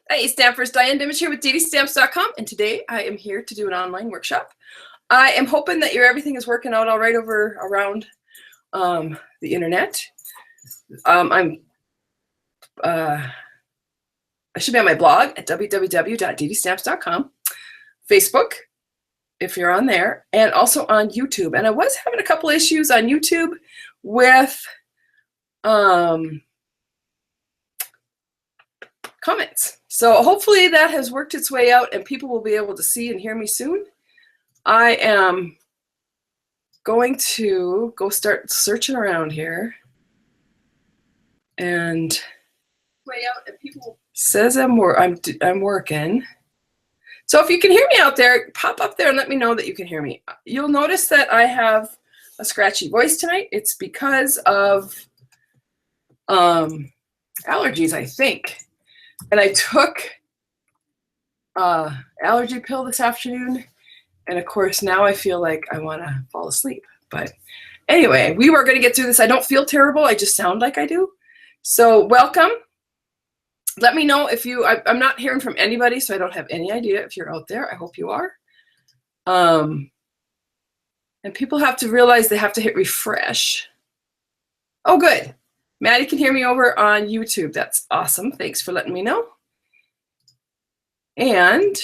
Hey Stampers, Diane Dimich here with DDStamps.com, and today I am here to do an online workshop. I am hoping that everything is working out all right over around the internet. I should be on my blog at www.DDStamps.com, Facebook, if you're on there, and also on YouTube. And I was having a couple issues on YouTube with comments. So hopefully that has worked its way out and people will be able to see and hear me soon. I am going to go start searching around here, and way out and people says I'm working. So if you can hear me out there, pop up there and let me know that you can hear me. You'll notice that I have a scratchy voice tonight. It's because of allergies, I think. And I took allergy pill this afternoon, and of course now I feel like I want to fall asleep. But anyway, we were going to get through this. I don't feel terrible. I just sound like I do. So welcome. Let me know if you, I'm not hearing from anybody, so I don't have any idea if you're out there. I hope you are. And people have to realize they have to hit refresh. Oh, good. Maddie can hear me over on YouTube. That's awesome. Thanks for letting me know. And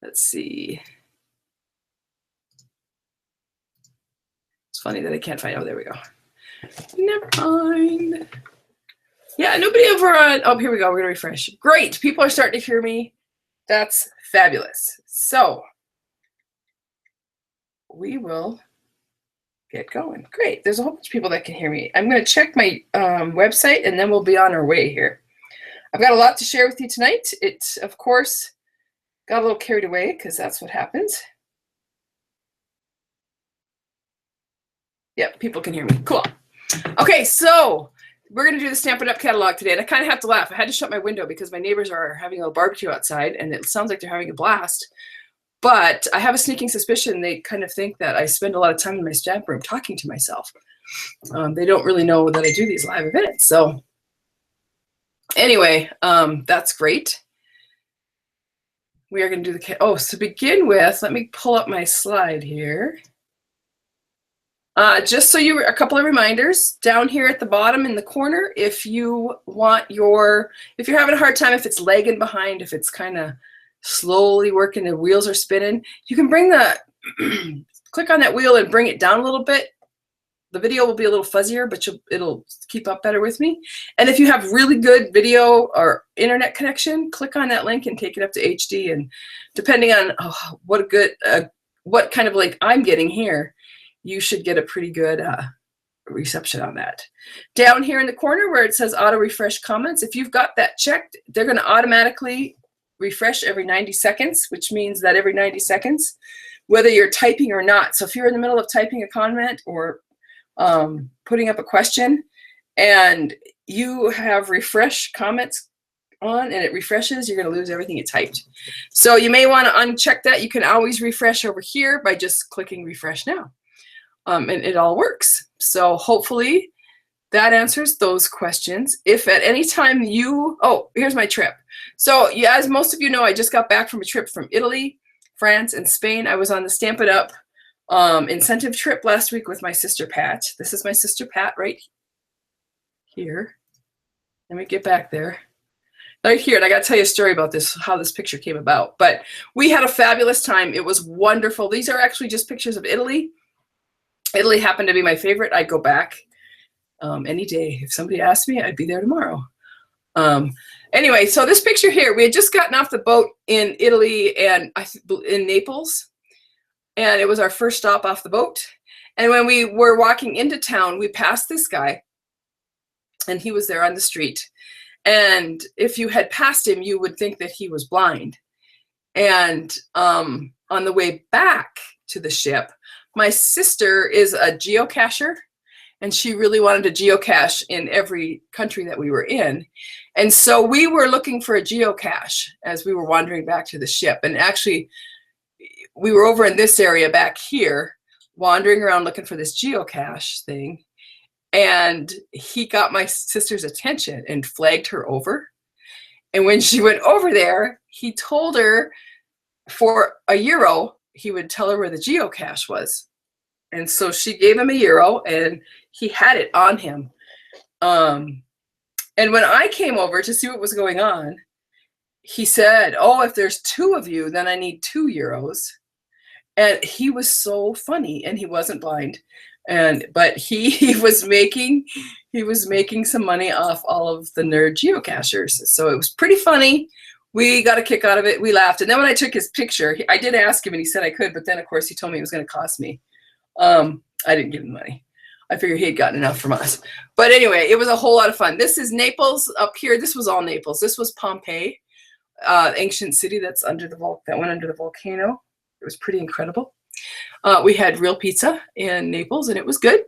let's see. It's funny that I can't find. Oh, there we go. Never mind. Yeah, nobody over on. Oh, here we go. We're going to refresh. Great. People are starting to hear me. That's fabulous. So we will get going. Great. There's a whole bunch of people that can hear me. I'm going to check my website, and then we'll be on our way here. I've got a lot to share with you tonight. It, of course, got a little carried away because that's what happens. Yep, people can hear me. Cool. Okay, so we're going to do the Stampin' Up! Catalog today, and I kind of have to laugh. I had to shut my window because my neighbors are having a little barbecue outside, and it sounds like they're having a blast. But I have a sneaking suspicion they kind of think that I spend a lot of time in my stamp room talking to myself. They don't really know that I do these live events. So anyway, that's great. We are going to do the, oh, so to begin with, let me pull up my slide here. Just so you, a couple of reminders down here at the bottom in the corner, if you want your, if you're having a hard time, if it's lagging behind, if it's kind of slowly working, the wheels are spinning, you can bring the, click on that wheel and bring it down a little bit. The video will be a little fuzzier, but it'll keep up better with me. And if you have really good video or internet connection, click on that link and take it up to HD. And depending on what kind of link I'm getting here, you should get a pretty good reception on that. Down here in the corner where it says auto refresh comments, if you've got that checked, they're going to automatically refresh every 90 seconds, which means that every 90 seconds, whether you're typing or not. So if you're in the middle of typing a comment or putting up a question and you have refresh comments on and it refreshes, you're going to lose everything you typed. So you may want to uncheck that. You can always refresh over here by just clicking refresh now. And it all works. So hopefully that answers those questions. If at any time you, oh, here's my trip. So yeah, as most of you know, I just got back from a trip from Italy, France, and Spain. I was on the Stampin' Up! Incentive trip last week with my sister Pat. This is my sister Pat right here. Let me get back there. Right here, and I got to tell you a story about this, how this picture came about. But we had a fabulous time. It was wonderful. These are actually just pictures of Italy. Italy happened to be my favorite. I'd go back any day. If somebody asked me, I'd be there tomorrow. Anyway, so this picture here, we had just gotten off the boat in Italy and in Naples, and it was our first stop off the boat. And when we were walking into town, we passed this guy, and he was there on the street. And if you had passed him, you would think that he was blind. And on the way back to the ship, my sister is a geocacher, and she really wanted to geocache in every country that we were in. And so we were looking for a geocache as we were wandering back to the ship. And actually, we were over in this area back here, wandering around looking for this geocache thing. And he got my sister's attention and flagged her over. And when she went over there, he told her for €1, he would tell her where the geocache was. And so she gave him €1 and he had it on him. And when I came over to see what was going on, he said, oh, if there's 2 of you, then I need €2. And he was so funny, and he wasn't blind. But he was making some money off all of the nerd geocachers. So it was pretty funny. We got a kick out of it. We laughed. And then when I took his picture, I did ask him, and he said I could, but then of course he told me it was going to cost me. I didn't give him money. I figured he had gotten enough from us. But anyway, it was a whole lot of fun. This is Naples up here. This was all Naples. This was Pompeii, ancient city that's under the that went under the volcano. It was pretty incredible. We had real pizza in Naples, and it was good.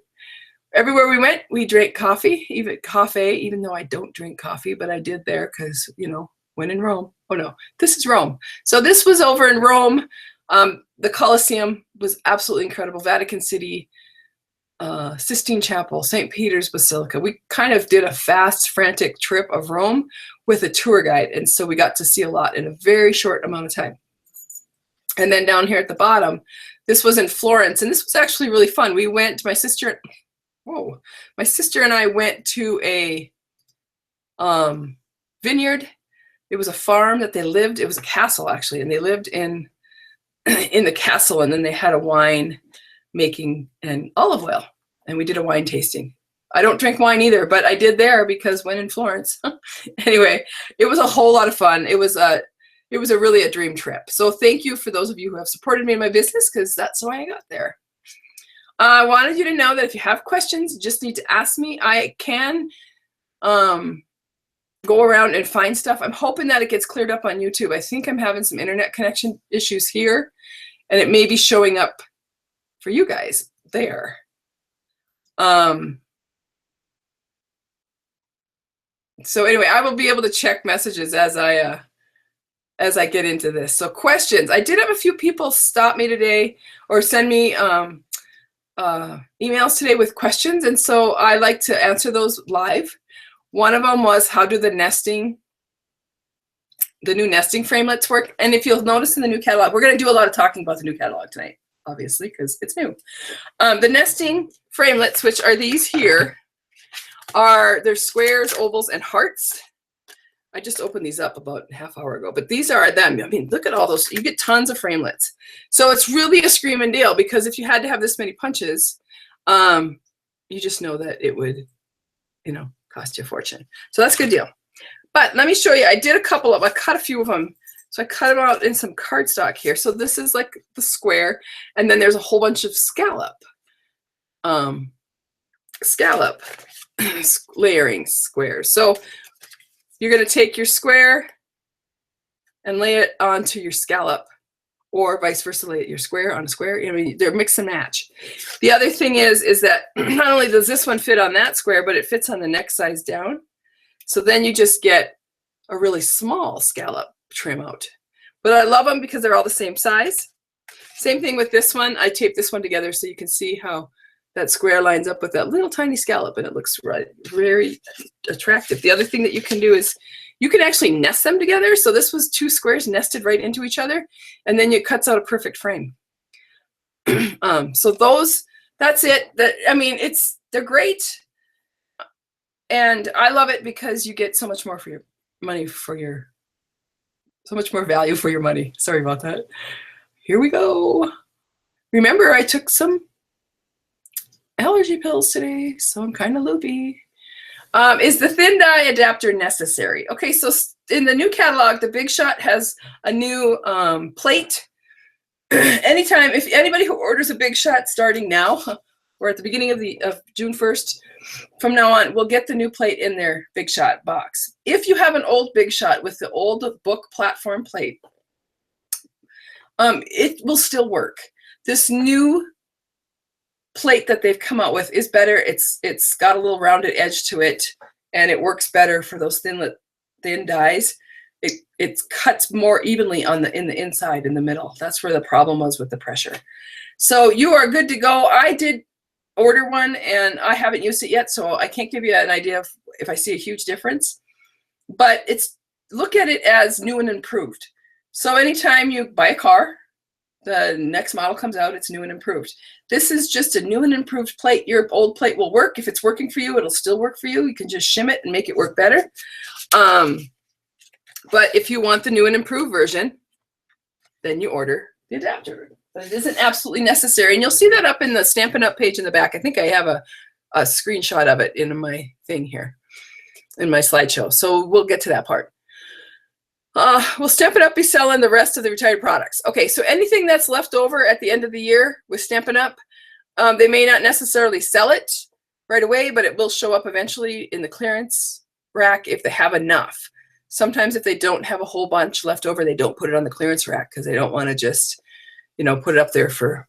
Everywhere we went, we drank coffee, even though I don't drink coffee, but I did there because, you know, when in Rome. Oh no, this is Rome. So this was over in Rome. The Colosseum was absolutely incredible. Vatican City, Sistine Chapel, St. Peter's Basilica. We kind of did a fast, frantic trip of Rome with a tour guide, and so we got to see a lot in a very short amount of time. And then down here at the bottom, this was in Florence, and this was actually really fun. We went, my sister and I went to a vineyard. It was a farm that they lived. It was a castle, actually, and they lived in the castle, and then they had a wine making and olive oil, and we did a wine tasting. I don't drink wine either, but I did there because when in Florence. Anyway, it was a whole lot of fun. It was really a dream trip. So thank you for those of you who have supported me in my business, because that's why I got there. I wanted you to know that if you have questions, you just need to ask me. I can go around and find stuff. I'm hoping that it gets cleared up on YouTube. I think I'm having some internet connection issues here, and it may be showing up for you guys there. So anyway, I will be able to check messages as I get into this. So questions. I did have a few people stop me today or send me emails today with questions, and so I like to answer those live. One of them was, how do the new nesting framelits work? And if you'll notice in the new catalog, we're going to do a lot of talking about the new catalog tonight, obviously, because it's new. The nesting framelits, which are these here, they're squares, ovals, and hearts. I just opened these up about a half hour ago, but these are them. I mean, look at all those. You get tons of framelits. So it's really a screaming deal, because if you had to have this many punches, you just know that it would, you know, cost you a fortune. So that's a good deal. But let me show you. I did a couple of, I cut a few of them. So I cut them out in some cardstock here. So this is like the square, and then there's a whole bunch of scallop layering squares. So you're going to take your square and lay it onto your scallop, or vice versa, lay your square on a square. I mean, they're mix and match. The other thing is that not only does this one fit on that square, but it fits on the next size down. So then you just get a really small scallop trim out. But I love them because they're all the same size. Same thing with this one. I taped this one together so you can see how that square lines up with that little tiny scallop, and it looks very attractive. The other thing that you can do is you can actually nest them together. So this was 2 squares nested right into each other, and then it cuts out a perfect frame. So that's it. I mean, they're great, and I love it because you get so much more for your money, so much more value for your money. Sorry about that. Here we go. Remember, I took some allergy pills today, so I'm kind of loopy. Is the thin die adapter necessary? Okay, so in the new catalog, the Big Shot has a new plate. Anytime, if anybody who orders a Big Shot starting now, or at the beginning of June 1st, from now on, will get the new plate in their Big Shot box. If you have an old Big Shot with the old book platform plate, it will still work. This new plate that they've come out with is better. It's got a little rounded edge to it, and it works better for those thin dies. It cuts more evenly in the inside, in the middle. That's where the problem was with the pressure. So you are good to go. I did order one, and I haven't used it yet, so I can't give you an idea of if I see a huge difference. But look at it as new and improved. So anytime you buy a car, the next model comes out, it's new and improved. This is just a new and improved plate. Your old plate will work. If it's working for you, it'll still work for you. You can just shim it and make it work better. But if you want the new and improved version, then you order the adapter. But it isn't absolutely necessary. And you'll see that up in the Stampin' Up page in the back. I think I have a screenshot of it in my thing here, in my slideshow. So we'll get to that part. Will Stampin' Up be selling the rest of the retired products? Okay, so anything that's left over at the end of the year with Stampin' Up, they may not necessarily sell it right away, but it will show up eventually in the clearance rack if they have enough. Sometimes if they don't have a whole bunch left over, they don't put it on the clearance rack because they don't want to just, you know, put it up there for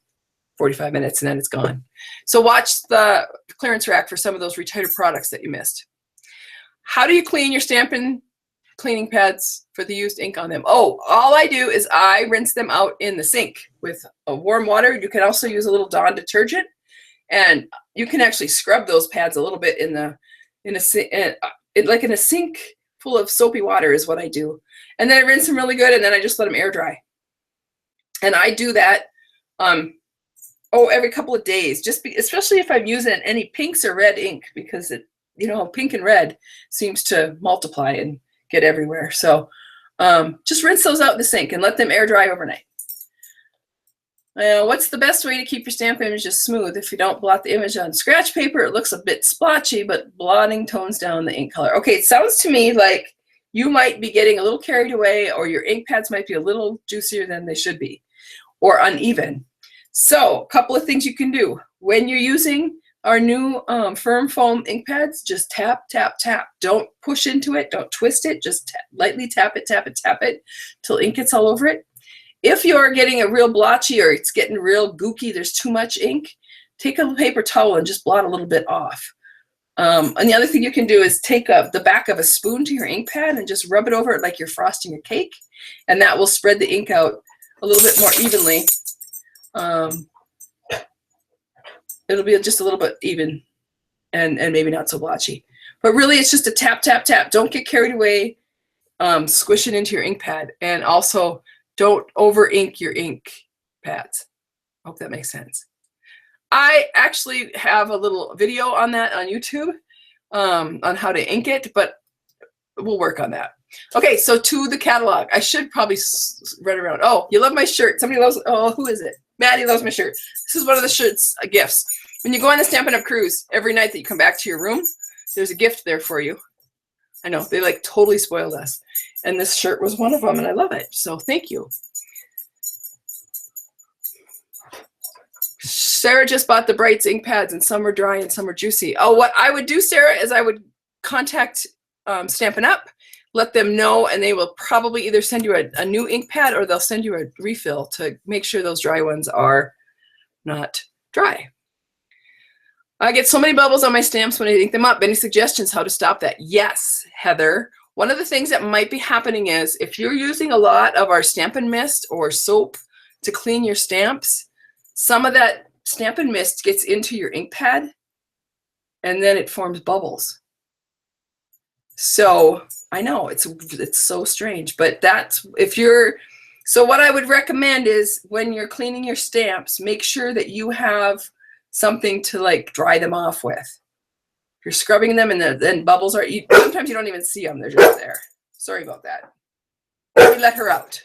45 minutes and then it's gone. So watch the clearance rack for some of those retired products that you missed. How do you clean your Stampin' cleaning pads for the used ink on them? Oh, all I do is I rinse them out in the sink with warm water. You can also use a little Dawn detergent, and you can actually scrub those pads a little bit like in a sink full of soapy water is what I do. And then I rinse them really good, and then I just let them air dry. And I do that every couple of days, especially if I'm using any pinks or red ink, because pink and red seems to multiply and get everywhere. So just rinse those out in the sink and let them air dry overnight. What's the best way to keep your stamp images smooth? If you don't blot the image on scratch paper, it looks a bit splotchy, but blotting tones down the ink color. Okay, it sounds to me like you might be getting a little carried away, or your ink pads might be a little juicier than they should be, or uneven. So a couple of things you can do. When you're using our new firm foam ink pads, just tap, tap, tap. Don't push into it. Don't twist it. Just lightly tap it, tap it, tap it till ink gets all over it. If you're getting a real blotchy or it's getting real gooky, there's too much ink, take a paper towel and just blot a little bit off. And the other thing you can do is take the back of a spoon to your ink pad and just rub it over it like you're frosting a cake, and that will spread the ink out a little bit more evenly. It'll be just a little bit even and maybe not so blotchy. But really, it's just a tap, tap, tap. Don't get carried away. Squish it into your ink pad. And also, don't over ink your ink pads. Hope that makes sense. I actually have a little video on that on YouTube on how to ink it, but we'll work on that. Okay, so to the catalog. I should probably run around. Oh, you love my shirt. Somebody loves, who is it? Maddie loves my shirt. This is one of the shirts, gifts. When you go on the Stampin' Up cruise, every night that you come back to your room, there's a gift there for you. I know, they like totally spoiled us. And this shirt was one of them, and I love it. So thank you. Sarah just bought the Brights ink pads, and some are dry and some are juicy. Oh, what I would do, Sarah, is I would contact Stampin' Up, let them know, and they will probably either send you a new ink pad or they'll send you a refill to make sure those dry ones are not dry. I get so many bubbles on my stamps when I ink them up. Any suggestions how to stop that? Yes, Heather. One of the things that might be happening is if you're using a lot of our Stampin' Mist or soap to clean your stamps, some of that Stampin' Mist gets into your ink pad and then it forms bubbles. So I know it's so strange, but so what I would recommend is when you're cleaning your stamps, make sure that you have something to like dry them off with. If you're scrubbing them and then bubbles are, sometimes you don't even see them, they're just there. Sorry about that. Let me let her out.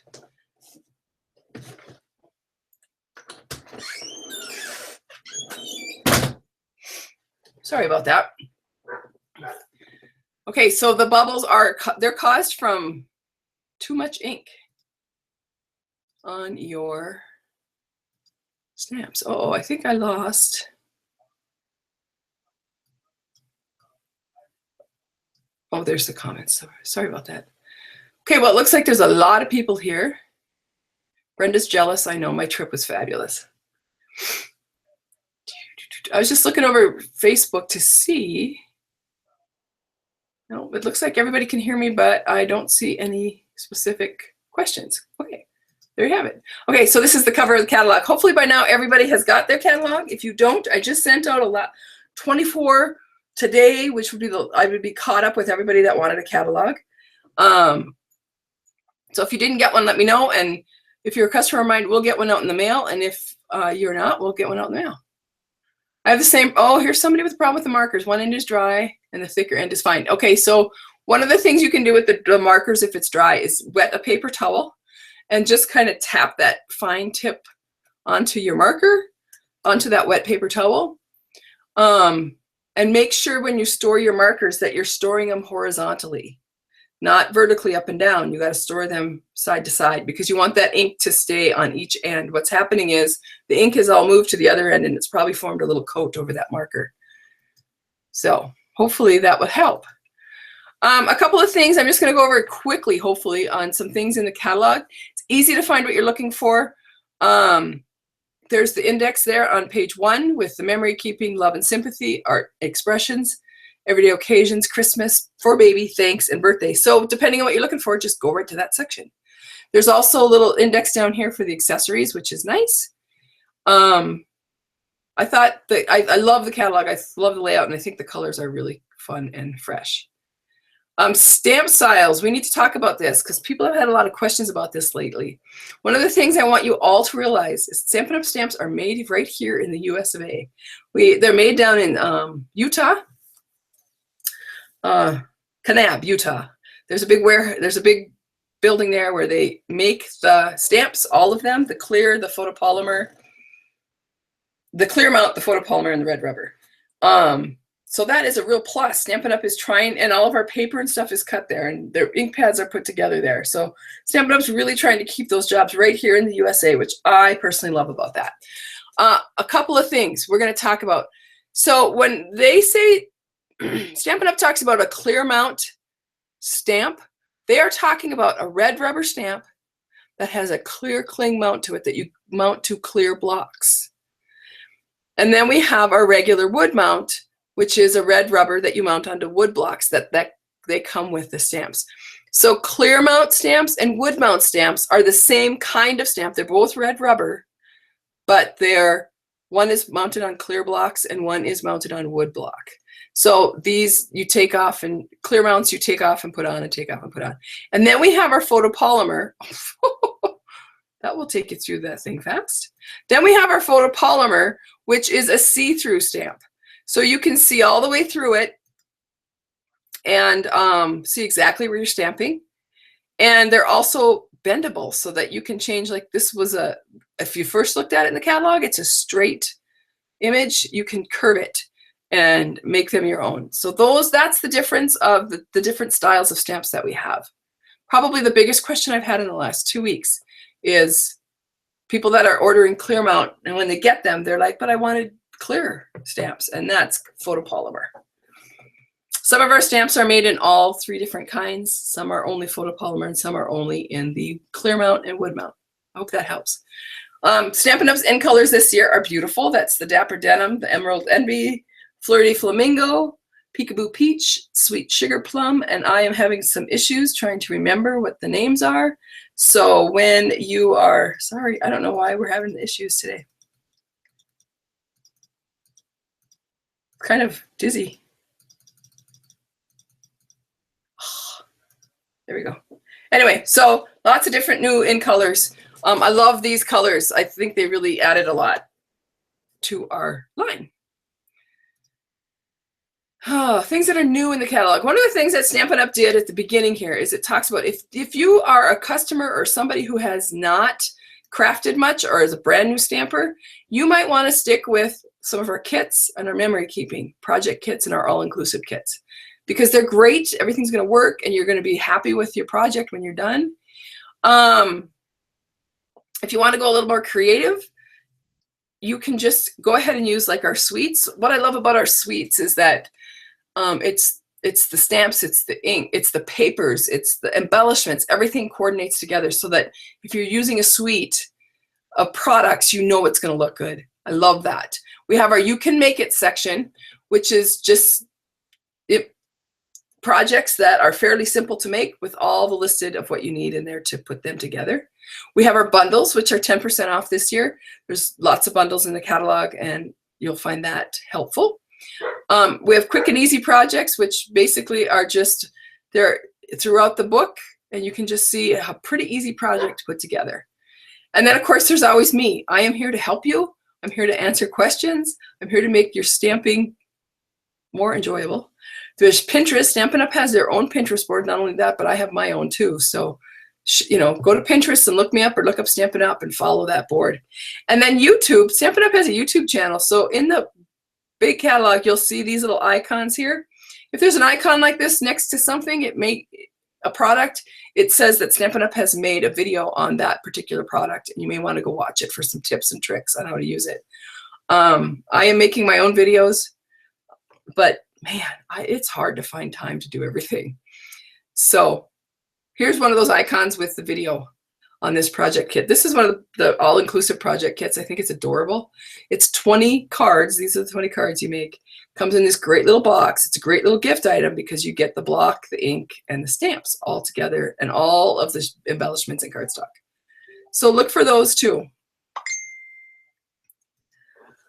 Sorry about that. Okay, so the bubbles they're caused from too much ink on your stamps. Oh, I think I lost. Oh, there's the comments. Sorry about that. Okay, well, it looks like there's a lot of people here. Brenda's jealous. I know, my trip was fabulous. I was just looking over Facebook to see. No, it looks like everybody can hear me, but I don't see any specific questions. Okay, there you have it. Okay, so this is the cover of the catalog. Hopefully by now everybody has got their catalog. If you don't, I just sent out a lot, 24 today, which would be I would be caught up with everybody that wanted a catalog. So if you didn't get one, let me know. And if you're a customer of mine, we'll get one out in the mail. And if you're not, we'll get one out in the mail. I have the same, oh, here's somebody with a problem with the markers. One end is dry and the thicker end is fine. Okay, so one of the things you can do with the markers if it's dry is wet a paper towel and just kind of tap that fine tip onto your marker, onto that wet paper towel. And make sure when you store your markers that you're storing them horizontally, not vertically up and down. You got to store them side to side because you want that ink to stay on each end. What's happening is the ink has all moved to the other end and it's probably formed a little coat over that marker. So hopefully that will help. A couple of things I'm just going to go over quickly, hopefully, on some things in the catalog. It's easy to find what you're looking for. There's the index there on page 1 with the memory keeping, love and sympathy, art expressions, everyday occasions, Christmas, for baby, thanks, and birthday. So depending on what you're looking for, just go right to that section. There's also a little index down here for the accessories, which is nice. I thought that I love the catalog. I love the layout, and I think the colors are really fun and fresh. Stamp styles, we need to talk about this because people have had a lot of questions about this lately. One of the things I want you all to realize is Stampin' Up! Stamps are made right here in the US of A. They're made down in Utah, Kanab, Utah. There's a big building there where they make the stamps, all of them, the clear, the photopolymer, the clear mount, the photopolymer, and the red rubber. So that is a real plus. Stampin' Up! Is trying, and all of our paper and stuff is cut there, and their ink pads are put together there. So Stampin' Up's really trying to keep those jobs right here in the USA, which I personally love about that. A couple of things we're going to talk about. So when they say Stampin' Up! Talks about a clear mount stamp, they are talking about a red rubber stamp that has a clear cling mount to it that you mount to clear blocks. And then we have our regular wood mount, which is a red rubber that you mount onto wood blocks that they come with the stamps. So clear mount stamps and wood mount stamps are the same kind of stamp. They're both red rubber, but one is mounted on clear blocks and one is mounted on wood block. So these you take off, and clear mounts you take off and put on and take off and put on. And then we have our photopolymer. That will take you through that thing fast. Then we have our photopolymer, which is a see-through stamp. So you can see all the way through it and see exactly where you're stamping. And they're also bendable so that you can change, like this was if you first looked at it in the catalog, it's a straight image. You can curve it and make them your own. So that's the difference of the different styles of stamps that we have. Probably the biggest question I've had in the last 2 weeks is people that are ordering clear mount, and when they get them, they're like, but I wanted clear stamps, and that's photopolymer. Some of our stamps are made in all 3 different kinds. Some are only photopolymer and some are only in the clear mount and wood mount. I hope that helps. Stampin' Up's end colors this year are beautiful. That's the Dapper Denim, the Emerald Envy, Flirty Flamingo, Peekaboo Peach, Sweet Sugar Plum, and I am having some issues trying to remember what the names are. So when you are, sorry, I don't know why we're having the issues today. Kind of dizzy. There we go. Anyway, so lots of different new in colors. I love these colors. I think they really added a lot to our line. Things that are new in the catalog. One of the things that Stampin' Up! Did at the beginning here is it talks about if you are a customer or somebody who has not crafted much or is a brand new stamper, you might want to stick with some of our kits and our memory keeping project kits and our all-inclusive kits because they're great. Everything's going to work and you're going to be happy with your project when you're done. If you want to go a little more creative, you can just go ahead and use like our suites. What I love about our suites is that it's the stamps, it's the ink, it's the papers, it's the embellishments, everything coordinates together so that if you're using a suite of products, you know it's going to look good. I love that. We have our You Can Make It section, which is just projects that are fairly simple to make with all the listed of what you need in there to put them together. We have our bundles, which are 10% off this year. There's lots of bundles in the catalog, and you'll find that helpful. We have quick and easy projects, which basically are just, they're throughout the book, and you can just see a pretty easy project to put together. And then, of course, there's always me. I am here to help you. I'm here to answer questions. I'm here to make your stamping more enjoyable. There's Pinterest. Stampin' Up! Has their own Pinterest board. Not only that, but I have my own too. So, you know, go to Pinterest and look me up, or look up Stampin' Up! And follow that board. And then YouTube. Stampin' Up! Has a YouTube channel. So in the big catalog, you'll see these little icons here. If there's an icon like this next to something, a product, it says that Stampin' Up! Has made a video on that particular product, and you may want to go watch it for some tips and tricks on how to use it. I am making my own videos, but man, it's hard to find time to do everything. So here's one of those icons with the video on this project kit. This is one of the all-inclusive project kits. I think it's adorable. It's 20 cards. These are the 20 cards you make. Comes in this great little box. It's a great little gift item because you get the block, the ink, and the stamps all together, and all of the embellishments in cardstock. So look for those too.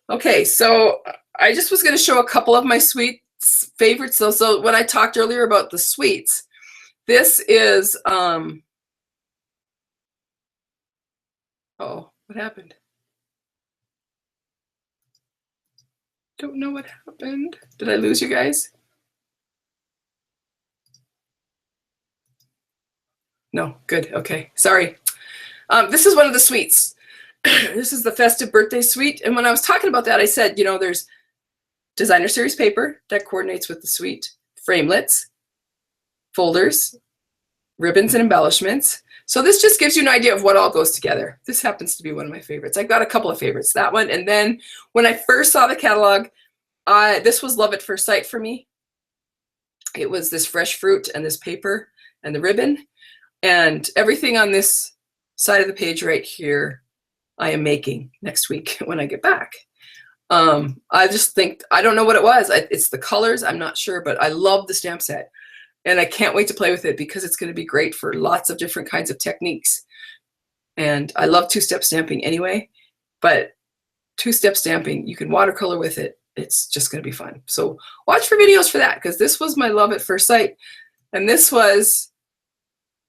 Okay, so I just was going to show a couple of my sweet favorites. So when I talked earlier about the sweets, this is oh, what happened? Don't know what happened. Did I lose you guys? No, good. Okay, sorry. This is one of the sweets. This is the festive birthday suite. And when I was talking about that, I said, you know, there's designer series paper that coordinates with the suite, framelits, folders, ribbons, and embellishments. So this just gives you an idea of what all goes together. This happens to be one of my favorites. I've got a couple of favorites, that one. And then when I first saw the catalog, this was love at first sight for me. It was this fresh fruit and this paper and the ribbon, and everything on this side of the page right here I am making next week when I get back. I just think, I don't know what it was. It's the colors, I'm not sure, but I love the stamp set. And I can't wait to play with it because it's going to be great for lots of different kinds of techniques. And I love two-step stamping anyway, but two-step stamping, you can watercolor with it. It's just going to be fun. So watch for videos for that, because this was my love at first sight. And this was,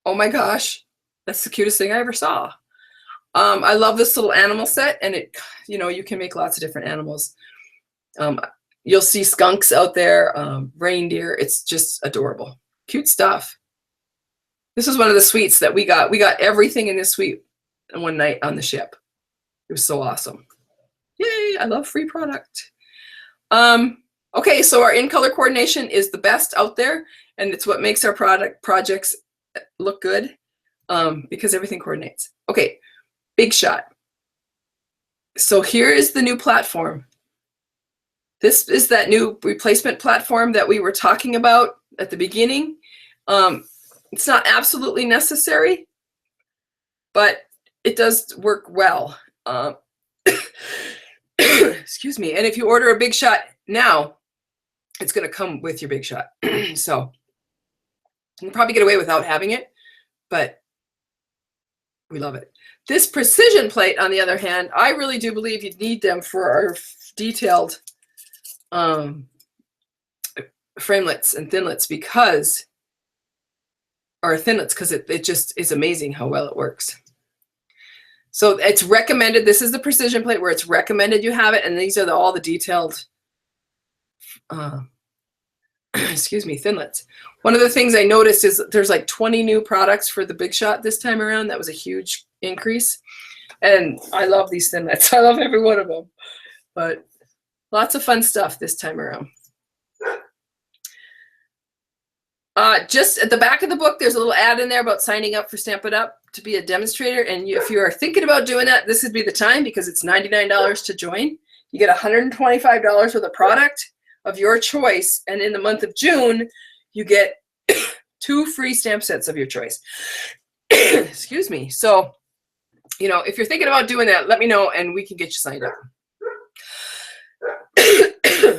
oh my gosh, that's the cutest thing I ever saw. I love this little animal set, and it, you know, you can make lots of different animals. You'll see skunks out there, reindeer. It's just adorable. Cute stuff. This is one of the suites that we got. We got everything in this suite one night on the ship. It was so awesome. Yay, I love free product. Okay, so our in-color coordination is the best out there, and it's what makes our projects look good, because everything coordinates. Okay, Big Shot. So here is the new platform. This is that new replacement platform that we were talking about at the beginning. It's not absolutely necessary, but it does work well. Excuse me. And if you order a Big Shot now, it's going to come with your Big Shot. So you can probably get away without having it, but we love it. This precision plate, on the other hand, I really do believe you need them for our detailed framelits and thinlits, because it just is amazing how well it works. So it's recommended. This is the precision plate where it's recommended you have it, and these are all the detailed excuse me, thinlits. One of the things I noticed is there's like 20 new products for the Big Shot this time around. That was a huge increase, and I love these thinlits. I love every one of them, but lots of fun stuff this time around. Just at the back of the book, there's a little ad in there about signing up for Stampin' Up! To be a demonstrator. And if you are thinking about doing that, this would be the time, because it's $99 to join. You get $125 worth of product of your choice. And in the month of June, you get 2 free stamp sets of your choice. Excuse me. So, you know, if you're thinking about doing that, let me know and we can get you signed up.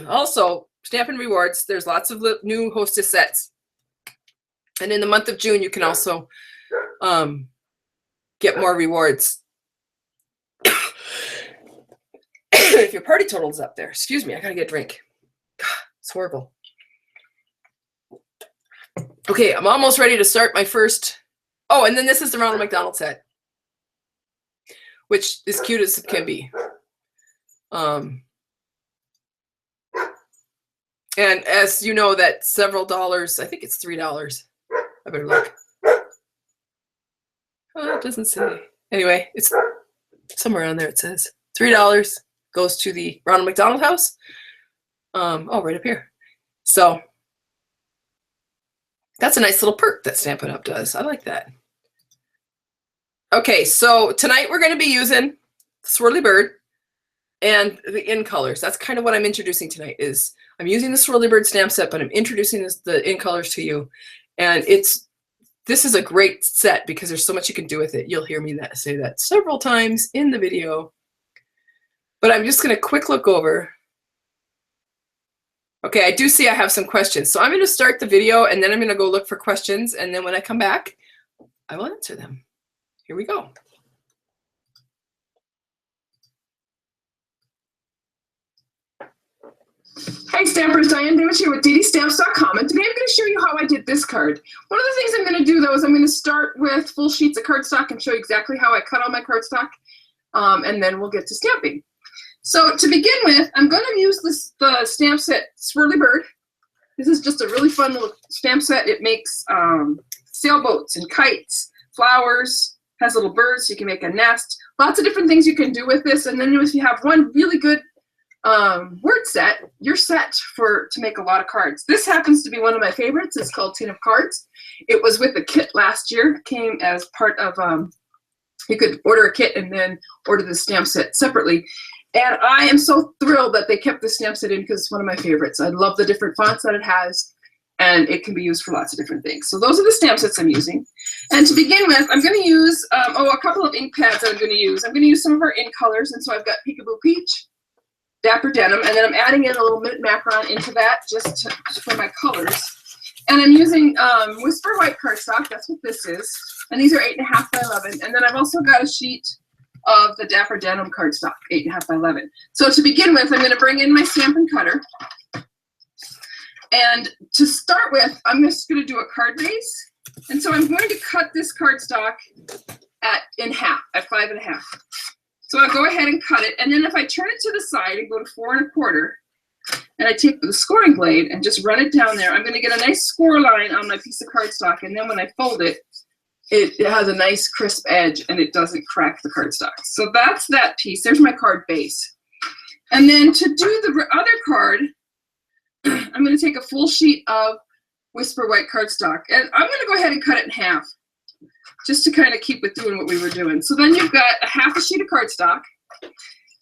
Also, Stampin' Rewards, there's lots of new hostess sets And in the month of June, you can also get more rewards if your party total is up there. Excuse me, I gotta get a drink. God, it's horrible. Okay, I'm almost ready to start my first. Oh, and then this is the Ronald McDonald set, which is cute as it can be. And as you know, that several dollars, I think it's $3. I better look. Oh, it doesn't say. Anyway, it's somewhere on there. It says $3 goes to the Ronald McDonald House. Oh, right up here. So that's a nice little perk that Stampin' Up! Does. I like that. Okay, so tonight we're going to be using Swirly Bird and the in colors. That's kind of what I'm introducing tonight. Is I'm using the Swirly Bird stamp set, but I'm introducing the in colors to you. And this is a great set because there's so much you can do with it. You'll hear me say that several times in the video. But I'm just going to quick look over. Okay, I do see I have some questions. So I'm going to start the video and then I'm going to go look for questions. And then when I come back, I will answer them. Here we go. Hi Stampers, Diane Dimich here with DDStamps.com, and today I'm going to show you how I did this card. One of the things I'm going to do though is I'm going to start with full sheets of cardstock and show you exactly how I cut all my cardstock, and then we'll get to stamping. So to begin with, I'm going to use the stamp set Swirly Bird. This is just a really fun little stamp set. It makes sailboats and kites, flowers, has little birds so you can make a nest. Lots of different things you can do with this, and then if you have one really good word set, you're set to make a lot of cards. This happens to be one of my favorites. It's called Tin of Cards. It was with the kit last year. Came as part of you could order a kit and then order the stamp set separately. And I am so thrilled that they kept the stamp set in because it's one of my favorites. I love the different fonts that it has, and it can be used for lots of different things. So those are the stamp sets I'm using. And to begin with, I'm going to use a couple of ink pads that I'm going to use. I'm going to use some of our ink colors, and so I've got Peekaboo Peach, Dapper Denim, and then I'm adding in a little Mint Macron into that just for my colors. And I'm using Whisper White cardstock. That's what this is. And these are 8.5 by 11. And then I've also got a sheet of the Dapper Denim cardstock, 8.5 by 11. So to begin with, I'm going to bring in my Stampin' Cutter. And to start with, I'm just going to do a card base. And so I'm going to cut this cardstock in half, at 5.5. So I'll go ahead and cut it, and then if I turn it to the side and go to 4 1/4, and I take the scoring blade and just run it down there, I'm going to get a nice score line on my piece of cardstock, and then when I fold it, it has a nice crisp edge and it doesn't crack the cardstock. So that's that piece. There's my card base. And then to do the other card, I'm going to take a full sheet of Whisper White cardstock, and I'm going to go ahead and cut it in half, just to kind of keep it doing what we were doing. So then you've got a half a sheet of cardstock,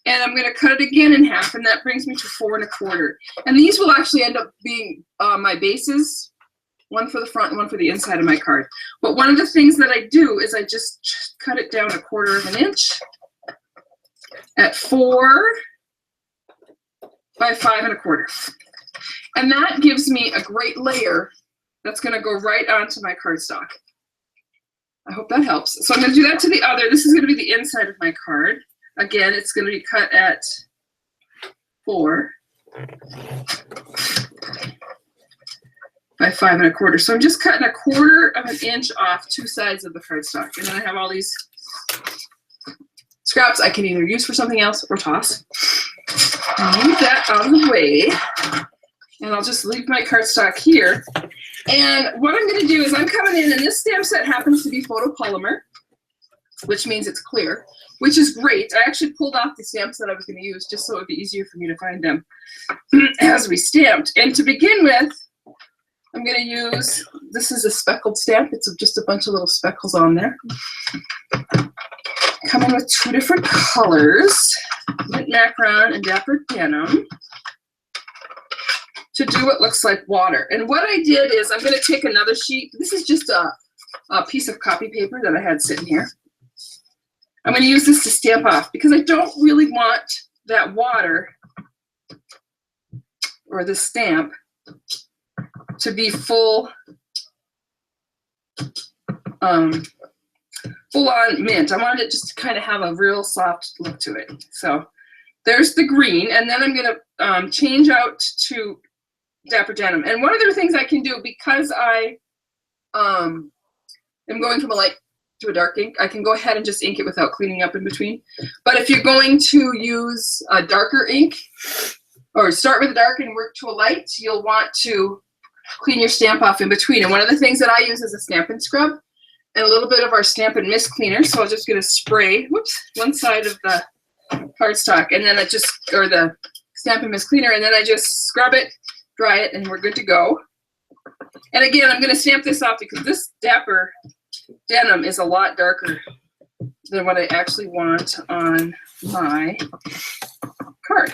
and I'm going to cut it again in half, and that brings me to 4 1/4. And these will actually end up being my bases, one for the front and one for the inside of my card. But one of the things that I do is I just cut it down 1/4 inch at 4 by 5 1/4. And that gives me a great layer that's going to go right onto my cardstock. I hope that helps. So I'm going to do that to the other. This is going to be the inside of my card. Again, it's going to be cut at 4 by 5 1/4. So I'm just cutting 1/4 inch off 2 sides of the cardstock. And then I have all these scraps I can either use for something else or toss. I'll move that out of the way. And I'll just leave my cardstock here. And what I'm going to do is I'm coming in, and this stamp set happens to be photopolymer, which means it's clear, which is great. I actually pulled off the stamps that I was going to use just so it would be easier for me to find them as we stamped. And to begin with, I'm going to use, this is a speckled stamp. It's just a bunch of little speckles on there. Coming with 2 different colors, Mint Macron and Dapper Denim, to do what looks like water. And what I did is I'm going to take another sheet. This is just a piece of copy paper that I had sitting here. I'm going to use this to stamp off because I don't really want that water or the stamp to be full full-on mint. I wanted it just to kind of have a real soft look to it. So there's the green, and then I'm gonna change out to Dapper Denim. And one of the things I can do, because I am going from a light to a dark ink, I can go ahead and just ink it without cleaning up in between. But if you're going to use a darker ink, or start with a dark and work to a light, you'll want to clean your stamp off in between. And one of the things that I use is a Stampin' scrub and a little bit of our Stampin' mist cleaner. So I'm just gonna spray, one side of the cardstock, and then or the Stampin' mist cleaner, and then I just scrub it, dry it, and we're good to go. And again, I'm gonna stamp this off because this Dapper Denim is a lot darker than what I actually want on my card.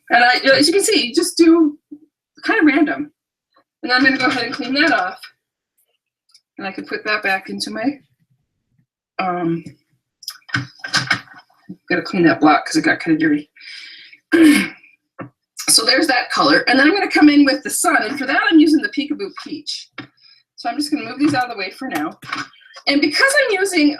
And as you can see, you just do kind of random. And I'm gonna go ahead and clean that off. And I can put that back into my, gotta clean that block because it got kind of dirty. So there's that color. And then I'm gonna come in with the sun. And for that, I'm using the Peekaboo Peach. So I'm just gonna move these out of the way for now. And because I'm using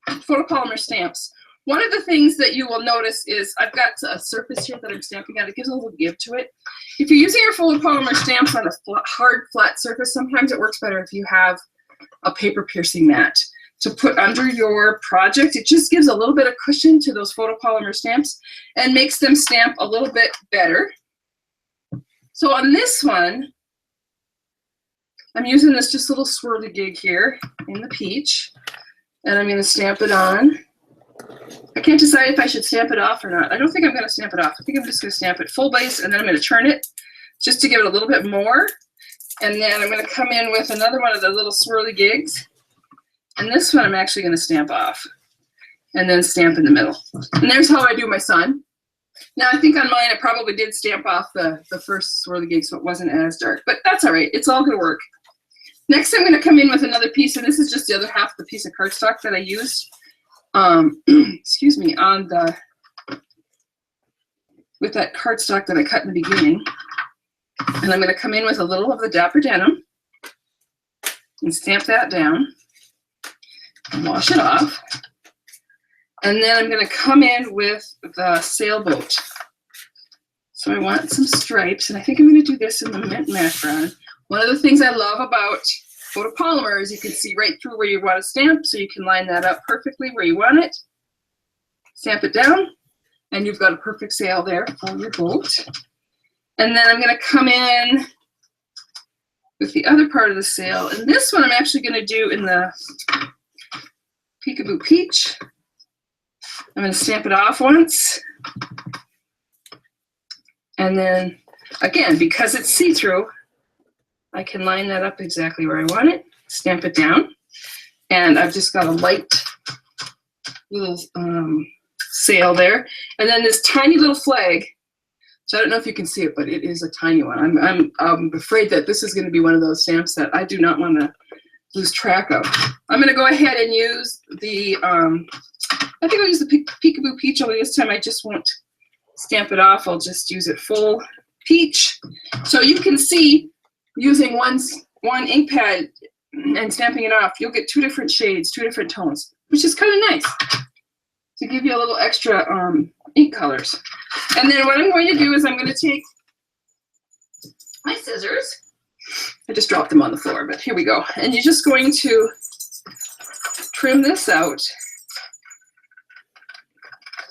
photopolymer stamps, one of the things that you will notice is I've got a surface here that I'm stamping on. It gives a little give to it. If you're using your photopolymer stamps on a hard, flat surface, sometimes it works better if you have a paper piercing mat to put under your project. It just gives a little bit of cushion to those photopolymer stamps and makes them stamp a little bit better. So on this one, I'm using this just little swirly gig here in the peach, and I'm going to stamp it on. I can't decide if I should stamp it off or not. I don't think I'm going to stamp it off. I think I'm just going to stamp it full base, and then I'm going to turn it just to give it a little bit more. And then I'm going to come in with another one of the little swirly gigs. And this one I'm actually going to stamp off and then stamp in the middle. And there's how I do my sun. Now I think on mine I probably did stamp off the first swirly gig so it wasn't as dark, but that's all right. It's all going to work. Next I'm going to come in with another piece, and this is just the other half of the piece of cardstock that I used. Excuse me, with that cardstock that I cut in the beginning. And I'm going to come in with a little of the Dapper Denim and stamp that down and wash it off. And then I'm going to come in with the Sailboat. So I want some stripes, and I think I'm going to do this in the mint matte brown. One of the things I love about photopolymer is you can see right through where you want to stamp, so you can line that up perfectly where you want it. Stamp it down, and you've got a perfect sail there for your boat. And then I'm going to come in with the other part of the sail, and this one I'm actually going to do in the Peekaboo Peach. I'm going to stamp it off once, and then again, because it's see-through, I can line that up exactly where I want it, stamp it down, and I've just got a light little sail there. And then this tiny little flag, so I don't know if you can see it, but it is a tiny one. I'm afraid that this is going to be one of those stamps that I do not want to lose track of. I'm going to go ahead and use the, I think I'll use the Peekaboo Peach, only this time I just won't stamp it off. I'll just use it full peach. So you can see, using one ink pad and stamping it off, you'll get two different shades, two different tones, which is kind of nice to give you a little extra ink colors. And then what I'm going to do is I'm going to take my scissors. I just dropped them on the floor, but here we go. And you're just going to trim this out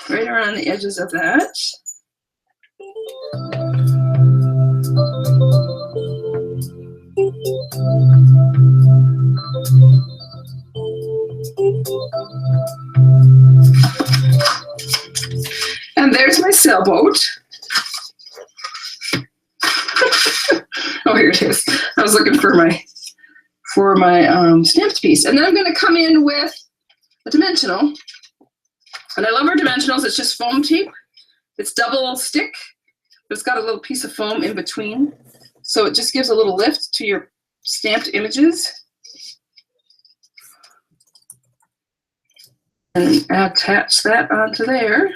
right around the edges of that. And there's my sailboat. Oh, here it is. I was looking for my stamped piece. And then I'm going to come in with a dimensional. And I love our dimensionals. It's just foam tape. It's double stick, but it's got a little piece of foam in between. So it just gives a little lift to your stamped images. And attach that onto there.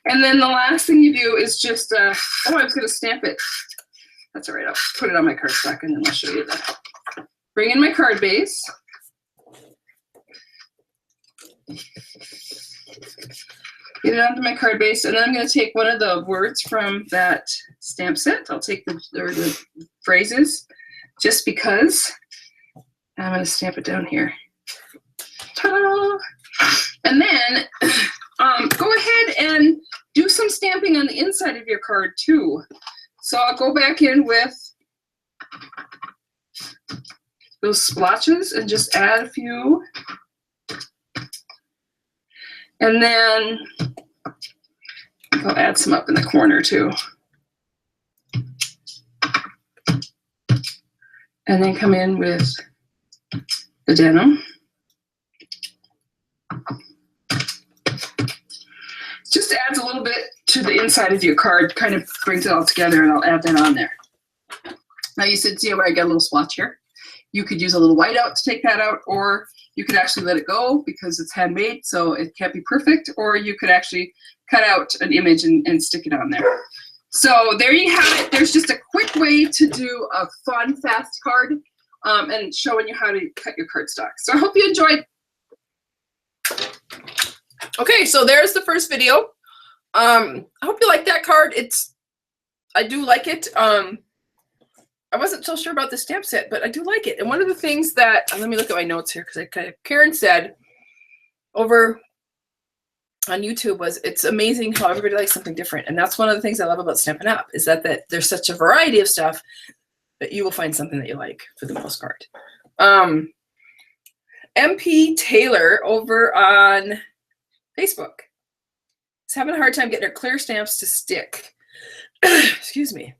And then the last thing you do is just, oh, I was going to stamp it. That's all right. I'll put it on my cardstock and then I'll show you the bring in my card base. Get it onto my card base, and then I'm going to take one of the words from that stamp set. I'll take the phrases just because. And I'm going to stamp it down here. Ta-da! And then go ahead and do some stamping on the inside of your card too. So I'll go back in with those splotches and just add a few. And then I'll add some up in the corner too. And then come in with the denim. Just adds a little bit to the inside of your card, kind of brings it all together, and I'll add that on there. Now you should see where I got a little splotch here. You could use a little whiteout to take that out, or you could actually let it go because it's handmade, so it can't be perfect, or you could actually cut out an image and stick it on there. So there you have it. There's just a quick way to do a fun, fast card and showing you how to cut your cardstock. So I hope you enjoyed. Okay, so there's the first video. I hope you like that card. I do like it. I wasn't so sure about the stamp set, but I do like it. And one of the things that, let me look at my notes here, because Karen said over on YouTube was, it's amazing how everybody likes something different. And that's one of the things I love about Stampin' Up! Is that there's such a variety of stuff that you will find something that you like for the most part. MP Taylor over on Facebook is having a hard time getting her clear stamps to stick. Excuse me.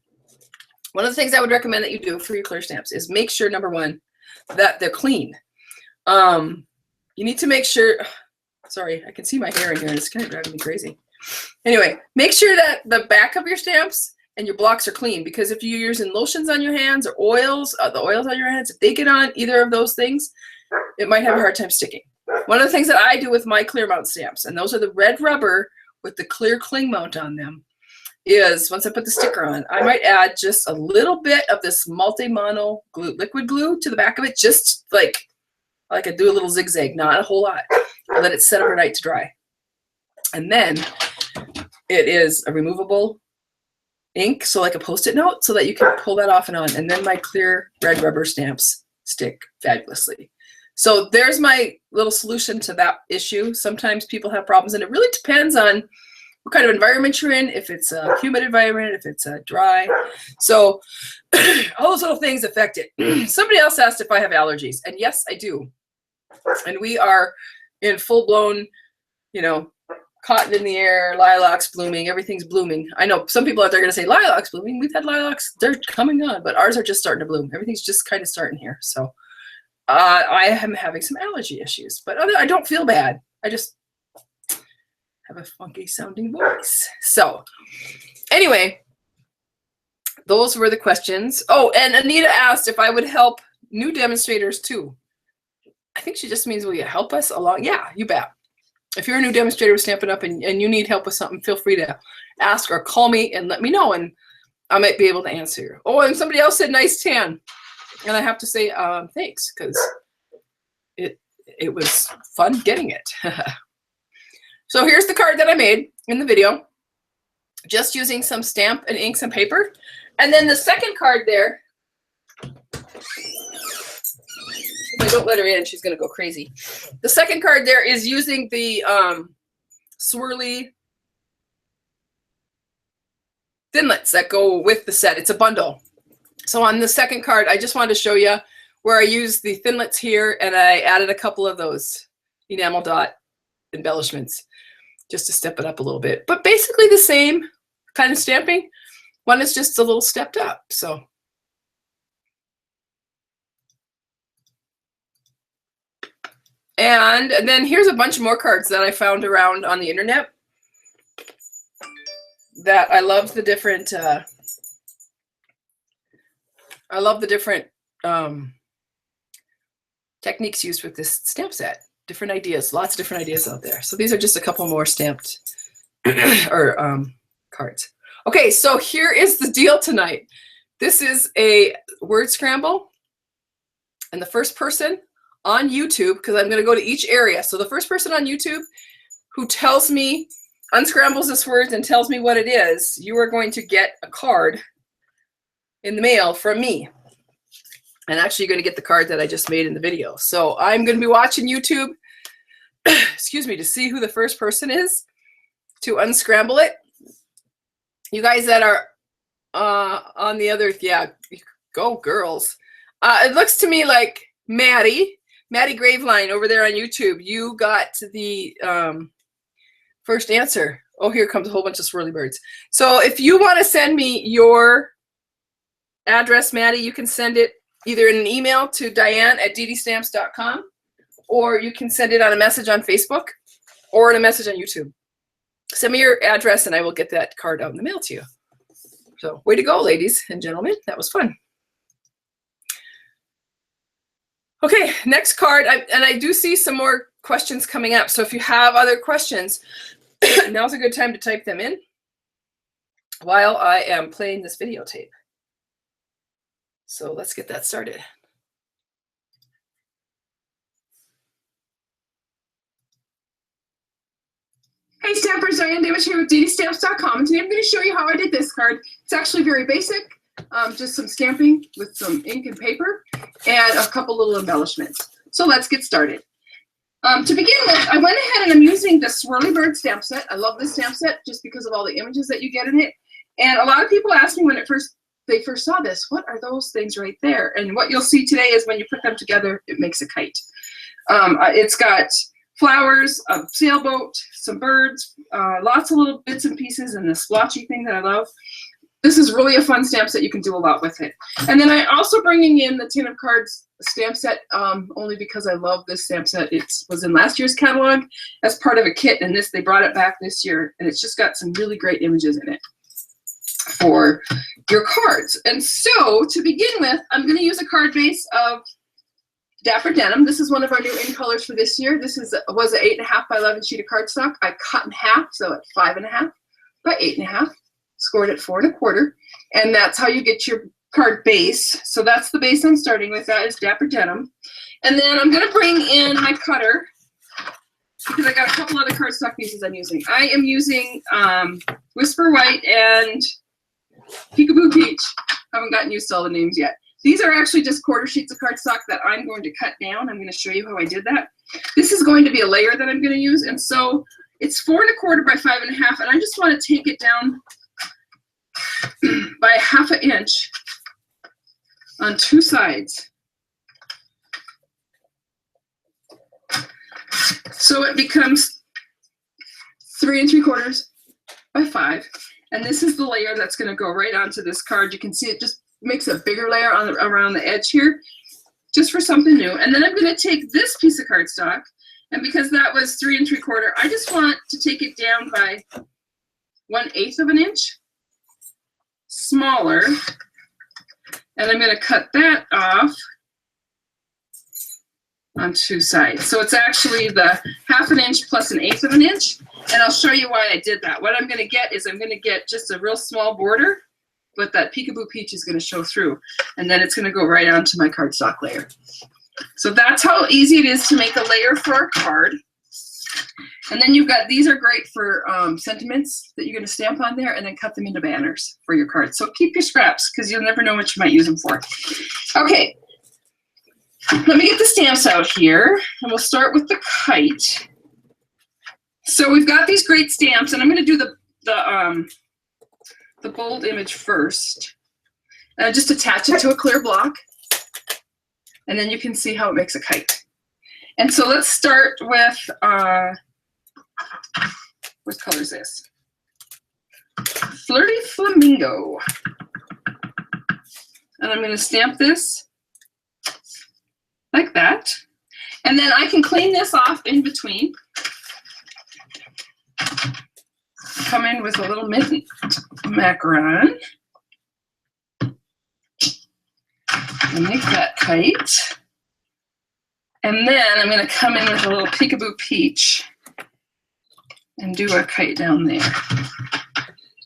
One of the things I would recommend that you do for your clear stamps is make sure, number one, that they're clean. You need to make sure, sorry, I can see my hair in here and it's kind of driving me crazy. Anyway, make sure that the back of your stamps and your blocks are clean, because if you're using lotions on your hands or oils, the oils on your hands, if they get on either of those things, it might have a hard time sticking. One of the things that I do with my clear mount stamps, and those are the red rubber with the clear cling mount on them, is once I put the sticker on, I might add just a little bit of this multi-mono glue, liquid glue to the back of it, just like I do a little zigzag, not a whole lot. I let it set overnight to dry. And then it is a removable ink, so like a Post-it note, so that you can pull that off and on. And then my clear red rubber stamps stick fabulously. So there's my little solution to that issue. Sometimes people have problems, and it really depends on what kind of environment you're in, if it's a humid environment, if it's a dry. So all those little things affect it. Somebody else asked if I have allergies, and yes, I do. And we are in full-blown, you know, cotton in the air, lilacs blooming, everything's blooming. I know some people out there are going to say lilacs blooming. We've had lilacs, they're coming on, but ours are just starting to bloom. Everything's just kind of starting here. So I am having some allergy issues, but I don't feel bad. I just have a funky sounding voice. So anyway, those were the questions. Oh, and Anita asked if I would help new demonstrators too. I think she just means, will you help us along? Yeah, you bet. If you're a new demonstrator with Stampin' Up! and you need help with something, feel free to ask or call me and let me know, and I might be able to answer you. Oh, and somebody else said nice tan. And I have to say thanks, because it was fun getting it. So here's the card that I made in the video, just using some stamp and inks and paper. And then the second card there, if I don't let her in, she's going to go crazy. The second card there is using the Swirly Thinlits that go with the set. It's a bundle. So on the second card, I just wanted to show you where I used the Thinlits here, and I added a couple of those enamel dot embellishments just to step it up a little bit. But basically the same kind of stamping. One is just a little stepped up. So and then here's a bunch more cards that I found around on the internet that I love the different techniques used with this stamp set. Different ideas, lots of different ideas out there. So these are just a couple more stamped or cards. Okay, so here is the deal tonight. This is a word scramble, And the first person on YouTube, because I'm going to go to each area. So the first person on YouTube who tells me, unscrambles this word and tells me what it is, you are going to get a card in the mail from me. And actually you're going to get the card that I just made in the video. So I'm going to be watching YouTube, excuse me, to see who the first person is to unscramble it. You guys that are on the other, yeah, go girls. It looks to me like Maddie Graveline over there on YouTube, you got the first answer. Oh, here comes a whole bunch of swirly birds. So if you want to send me your address, Maddie, you can send it either in an email to Diane@DDStamps.com, or you can send it on a message on Facebook or in a message on YouTube. Send me your address and I will get that card out in the mail to you. So way to go, ladies and gentlemen. That was fun. Okay, next card. I do see some more questions coming up. So if you have other questions, now's a good time to type them in while I am playing this videotape. So let's get that started. Hey Stampers, Diane Dimich here with DDStamps.com, and today I'm going to show you how I did this card. It's actually very basic, just some stamping with some ink and paper and a couple little embellishments. So let's get started. To begin with, I went ahead and I'm using the Swirly Bird stamp set. I love this stamp set just because of all the images that you get in it. And a lot of people asked me when they first saw this, what are those things right there? And what you'll see today is when you put them together, it makes a kite. It's got flowers, a sailboat, some birds, lots of little bits and pieces, and this splotchy thing that I love. This is really a fun stamp set. You can do a lot with it. And then I'm also bringing in the Tin of Cards stamp set only because I love this stamp set. It was in last year's catalog as part of a kit, and they brought it back this year, and it's just got some really great images in it for your cards. And so to begin with, I'm going to use a card base of Dapper Denim. This is one of our new in colors for this year. This was an 8.5 by 11 sheet of cardstock. I cut in half, so at 5.5 by 8.5. Scored at 4 1/4, and that's how you get your card base. So that's the base I'm starting with. That is Dapper Denim. And then I'm going to bring in my cutter because I got a couple other cardstock pieces I'm using. I am using Whisper White and Peekaboo Peach. Haven't gotten used to all the names yet. These are actually just 1/4 sheets of cardstock that I'm going to cut down. I'm going to show you how I did that. This is going to be a layer that I'm going to use, and so it's 4 1/4 by 5.5, and I just want to take it down by 1/2 inch on 2 sides. So it becomes 3 3/4 by 5. And this is the layer that's going to go right onto this card. You can see it just makes a bigger layer around the edge here, just for something new. And then I'm going to take this piece of cardstock, and because that was 3 3/4, I just want to take it down by 1/8 of an inch. Smaller, and I'm going to cut that off on 2 sides. So it's actually the 1/2 inch plus 1/8 of an inch, and I'll show you why I did that. What I'm going to get is I'm going to get just a real small border, but that Peekaboo Peach is going to show through, and then it's going to go right onto my cardstock layer. So that's how easy it is to make a layer for a card. And then you've got, these are great for sentiments that you're going to stamp on there, and then cut them into banners for your cards. So keep your scraps because you'll never know what you might use them for. Okay, let me get the stamps out here, and we'll start with the kite. So we've got these great stamps, and I'm going to do the bold image first. And just attach it to a clear block, and then you can see how it makes a kite. And so let's start with what color is this? Flirty Flamingo. And I'm going to stamp this like that. And then I can clean this off in between. Come in with a little mint macaron. And make that kite. And then I'm going to come in with a little Peekaboo Peach and do a kite down there.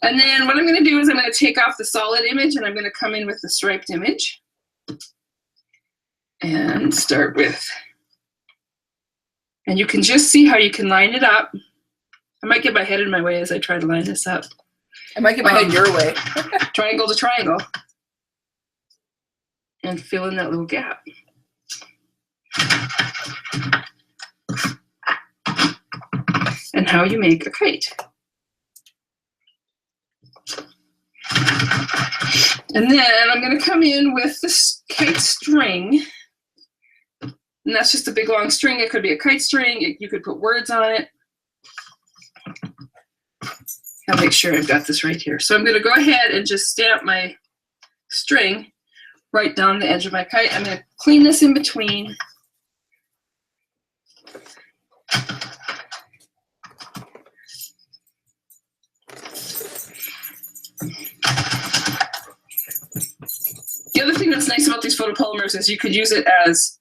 And then what I'm going to do is I'm going to take off the solid image, and I'm going to come in with the striped image. And start with, and you can just see how you can line it up. I might get my head in my way as I try to line this up. I might get my head your way. Triangle to triangle. And fill in that little gap. And how you make a kite. And then I'm going to come in with this kite string. And that's just a big long string. It could be a kite string. You could put words on it. I'll make sure I've got this right here. So I'm going to go ahead and just stamp my string right down the edge of my kite. I'm going to clean this in between. The other thing that's nice about these photopolymers is you could use it as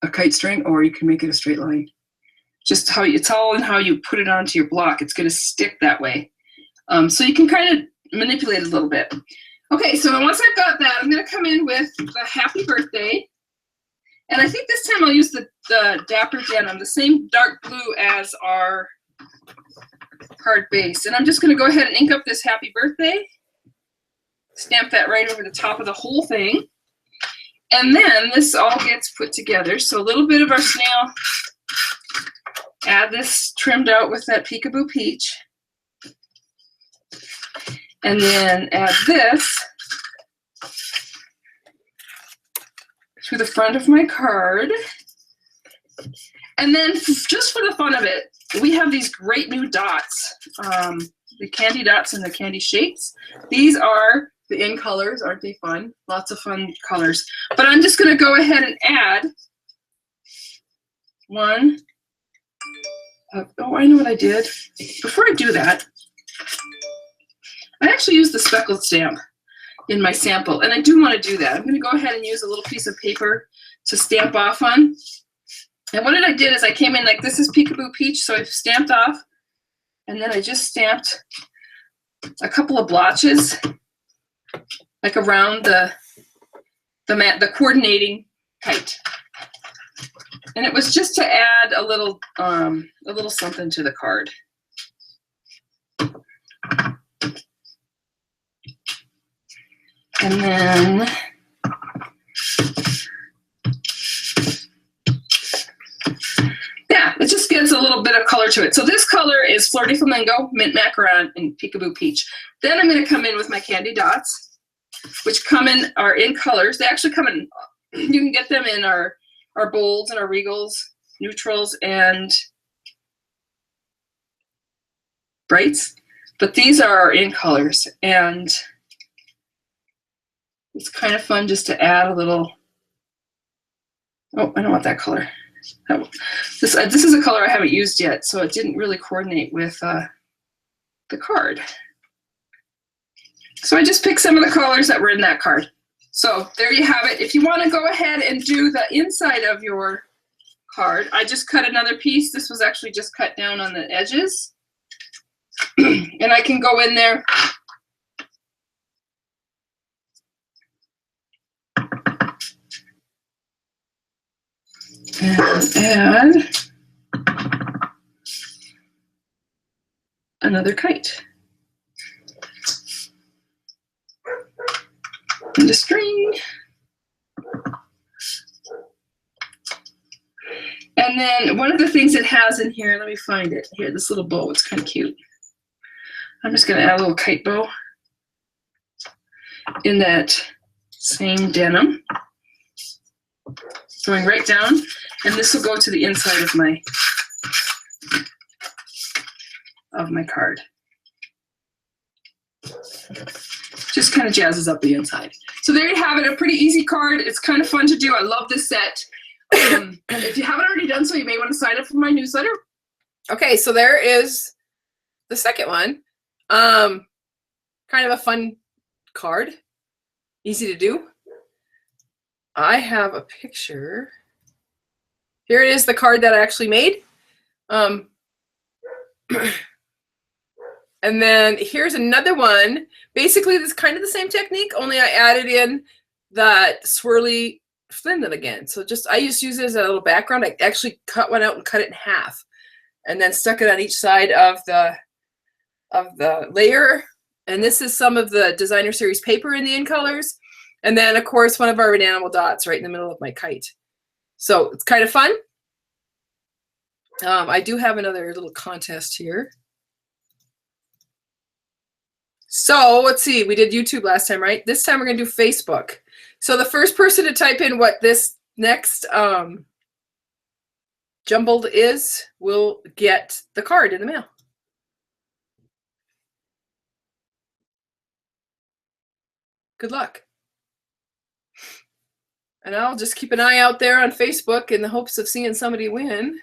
a kite string, or you can make it a straight line. Just how it's all in how you put it onto your block. It's going to stick that way. So you can kind of manipulate it a little bit. Okay, so once I've got that, I'm going to come in with the happy birthday. And I think this time I'll use the Dapper Denim, the same dark blue as our card base. And I'm just going to go ahead and ink up this happy birthday. Stamp that right over the top of the whole thing. And then this all gets put together. So a little bit of our snail. Add this trimmed out with that Peekaboo Peach. And then add this to the front of my card. And then just for the fun of it, we have these great new dots, the candy dots and the candy shapes. These are the in colors. Aren't they fun? Lots of fun colors. But I'm just going to go ahead and add one. Oh, I know what I did. Before I do that, I actually used the speckled stamp in my sample, and I do want to do that. I'm going to go ahead and use a little piece of paper to stamp off on. And what I did is I came in like, this is Peekaboo Peach, so I've stamped off, and then I just stamped a couple of blotches, like around the coordinating kite. And it was just to add a little something to the card. And then yeah, it just gives a little bit of color to it. So this color is Flirty Flamingo, Mint Macaron, and Peekaboo Peach. Then I'm going to come in with my candy dots, which are in colors. They actually come in, you can get them in our bolds and our regals, neutrals, and brights. But these are in colors, and it's kind of fun just to add a little. Oh, I don't want that color. This is a color I haven't used yet, so it didn't really coordinate with the card. So I just picked some of the colors that were in that card. So there you have it. If you want to go ahead and do the inside of your card, I just cut another piece. This was actually just cut down on the edges. And I can go in there and add another kite. And a string. And then one of the things it has in here, let me find it. Here, this little bow, it's kind of cute. I'm just going to add a little kite bow in that same denim. Going right down, and this will go to the inside of my card. Just kind of jazzes up the inside. So there you have it, a pretty easy card. It's kind of fun to do. I love this set. If you haven't already done so, you may want to sign up for my newsletter. Okay, so there is the second one. Kind of a fun card. Easy to do. I have a picture. Here it is, the card that I actually made. And then here's another one. Basically, this is kind of the same technique, only I added in that swirly flin it again. So just, I just use it as a little background. I actually cut one out and cut it in half and then stuck it on each side of the layer. And this is some of the designer series paper in the in colors. And then of course, one of our enamel dots right in the middle of my kite. So it's kind of fun. I do have another little contest here. So let's see, we did YouTube last time, right? This time we're gonna do Facebook. So the first person to type in what this next jumbled is will get the card in the mail. Good luck. And I'll just keep an eye out there on Facebook in the hopes of seeing somebody win.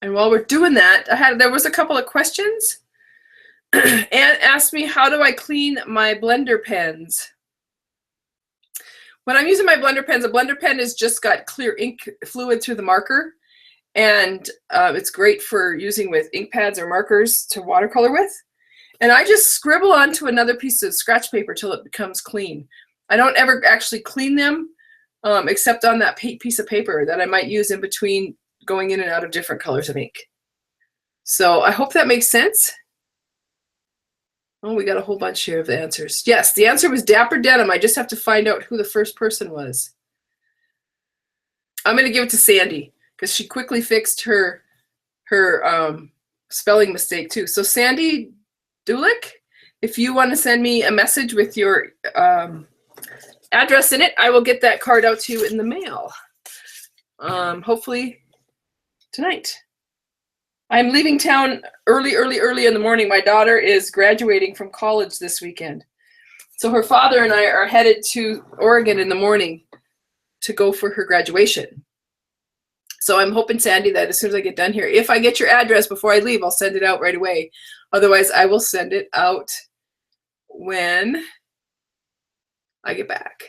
And while we're doing that, there was a couple of questions. Anne asked me, how do I clean my blender pens? When I'm using my blender pens, a blender pen has just got clear ink fluid through the marker. And it's great for using with ink pads or markers to watercolor with. And I just scribble onto another piece of scratch paper till it becomes clean. I don't ever actually clean them except on that piece of paper that I might use in between going in and out of different colors of ink. So I hope that makes sense. Oh, we got a whole bunch here of the answers. Yes, the answer was Dapper Denim. I just have to find out who the first person was. I'm going to give it to Sandy because she quickly fixed her spelling mistake too. So Sandy Dulick, if you want to send me a message with your address in it, I will get that card out to you in the mail. Hopefully tonight. I'm leaving town early in the morning. My daughter is graduating from college this weekend. So her father and I are headed to Oregon in the morning to go for her graduation. So I'm hoping, Sandy, that as soon as I get done here, if I get your address before I leave, I'll send it out right away. Otherwise, I will send it out when I get back.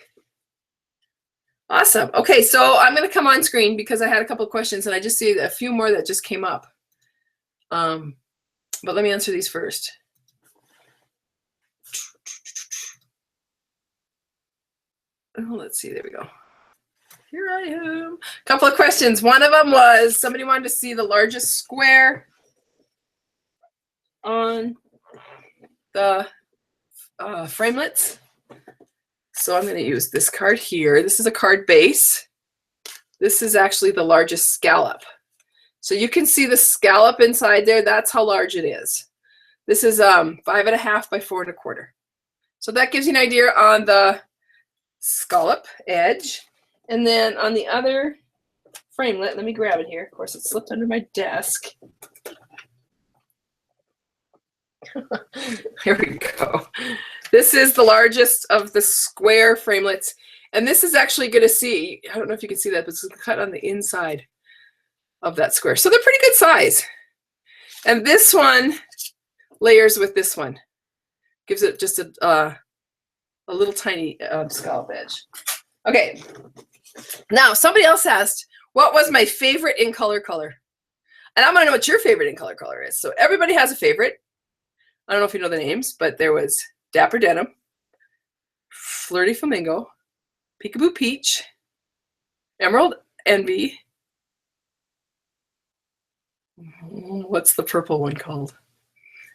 Awesome. Okay, so I'm going to come on screen because I had a couple of questions and I just see a few more that just came up. But let me answer these first. Oh, let's see. There we go. Here I am. A couple of questions. One of them was somebody wanted to see the largest square on the framelits. So I'm going to use this card here. This is a card base. This is actually the largest scallop. So you can see the scallop inside there. That's how large it is. This is 5.5 by 4 1/4. So that gives you an idea on the scallop edge. And then on the other framelit, let me grab it here. Of course, it slipped under my desk. Here we go. This is the largest of the square framelits. And this is actually going to see, I don't know if you can see that, but it's cut on the inside of that square. So they're pretty good size. And this one layers with this one. Gives it just a little tiny scallop edge. Okay. Now, somebody else asked, what was my favorite in color? And I want to know what your favorite in color is. So everybody has a favorite. I don't know if you know the names, but there was Dapper Denim, Flirty Flamingo, Peekaboo Peach, Emerald Envy. What's the purple one called?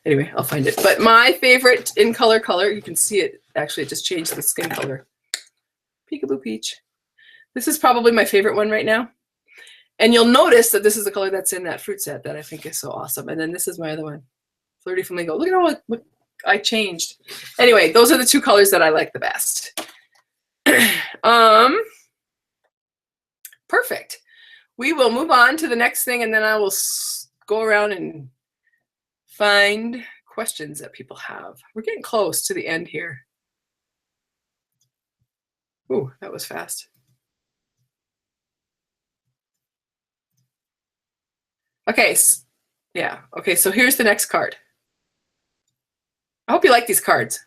Anyway, I'll find it. But my favorite in color, you can see it. Actually, it just changed the skin color. Peekaboo Peach. This is probably my favorite one right now. And you'll notice that this is the color that's in that fruit set that I think is so awesome. And then this is my other one, Flirty Flamingo. Look at all what I changed. Anyway, those are the two colors that I like the best. Perfect. We will move on to the next thing, and then I will go around and find questions that people have. We're getting close to the end here. Ooh, that was fast. Okay, yeah. Okay, so here's the next card. I hope you like these cards.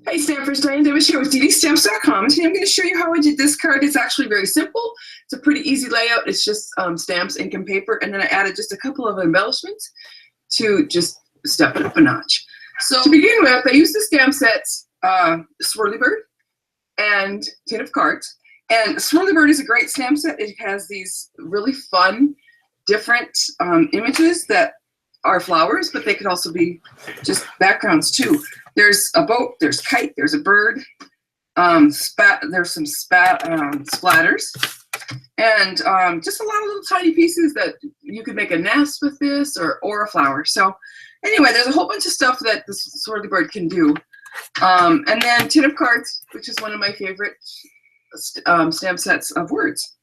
Hey Stampers, Diane Dimich here with DDStamps.com. Today I'm going to show you how I did this card. It's actually very simple. It's a pretty easy layout. It's just stamps, ink, and paper. And then I added just a couple of embellishments to just step it up a notch. So to begin with, I use the stamp sets, Swirly Bird and Tin of Cards. And Swirly Bird is a great stamp set. It has these really fun, different images that are flowers, but they could also be just backgrounds too. There's a boat, there's a kite, there's a bird, there's some splatters, and just a lot of little tiny pieces that you could make a nest with this or a flower. So anyway, there's a whole bunch of stuff that the Swirly Bird can do. And then Tin of Cards, which is one of my favorite stamp sets of words.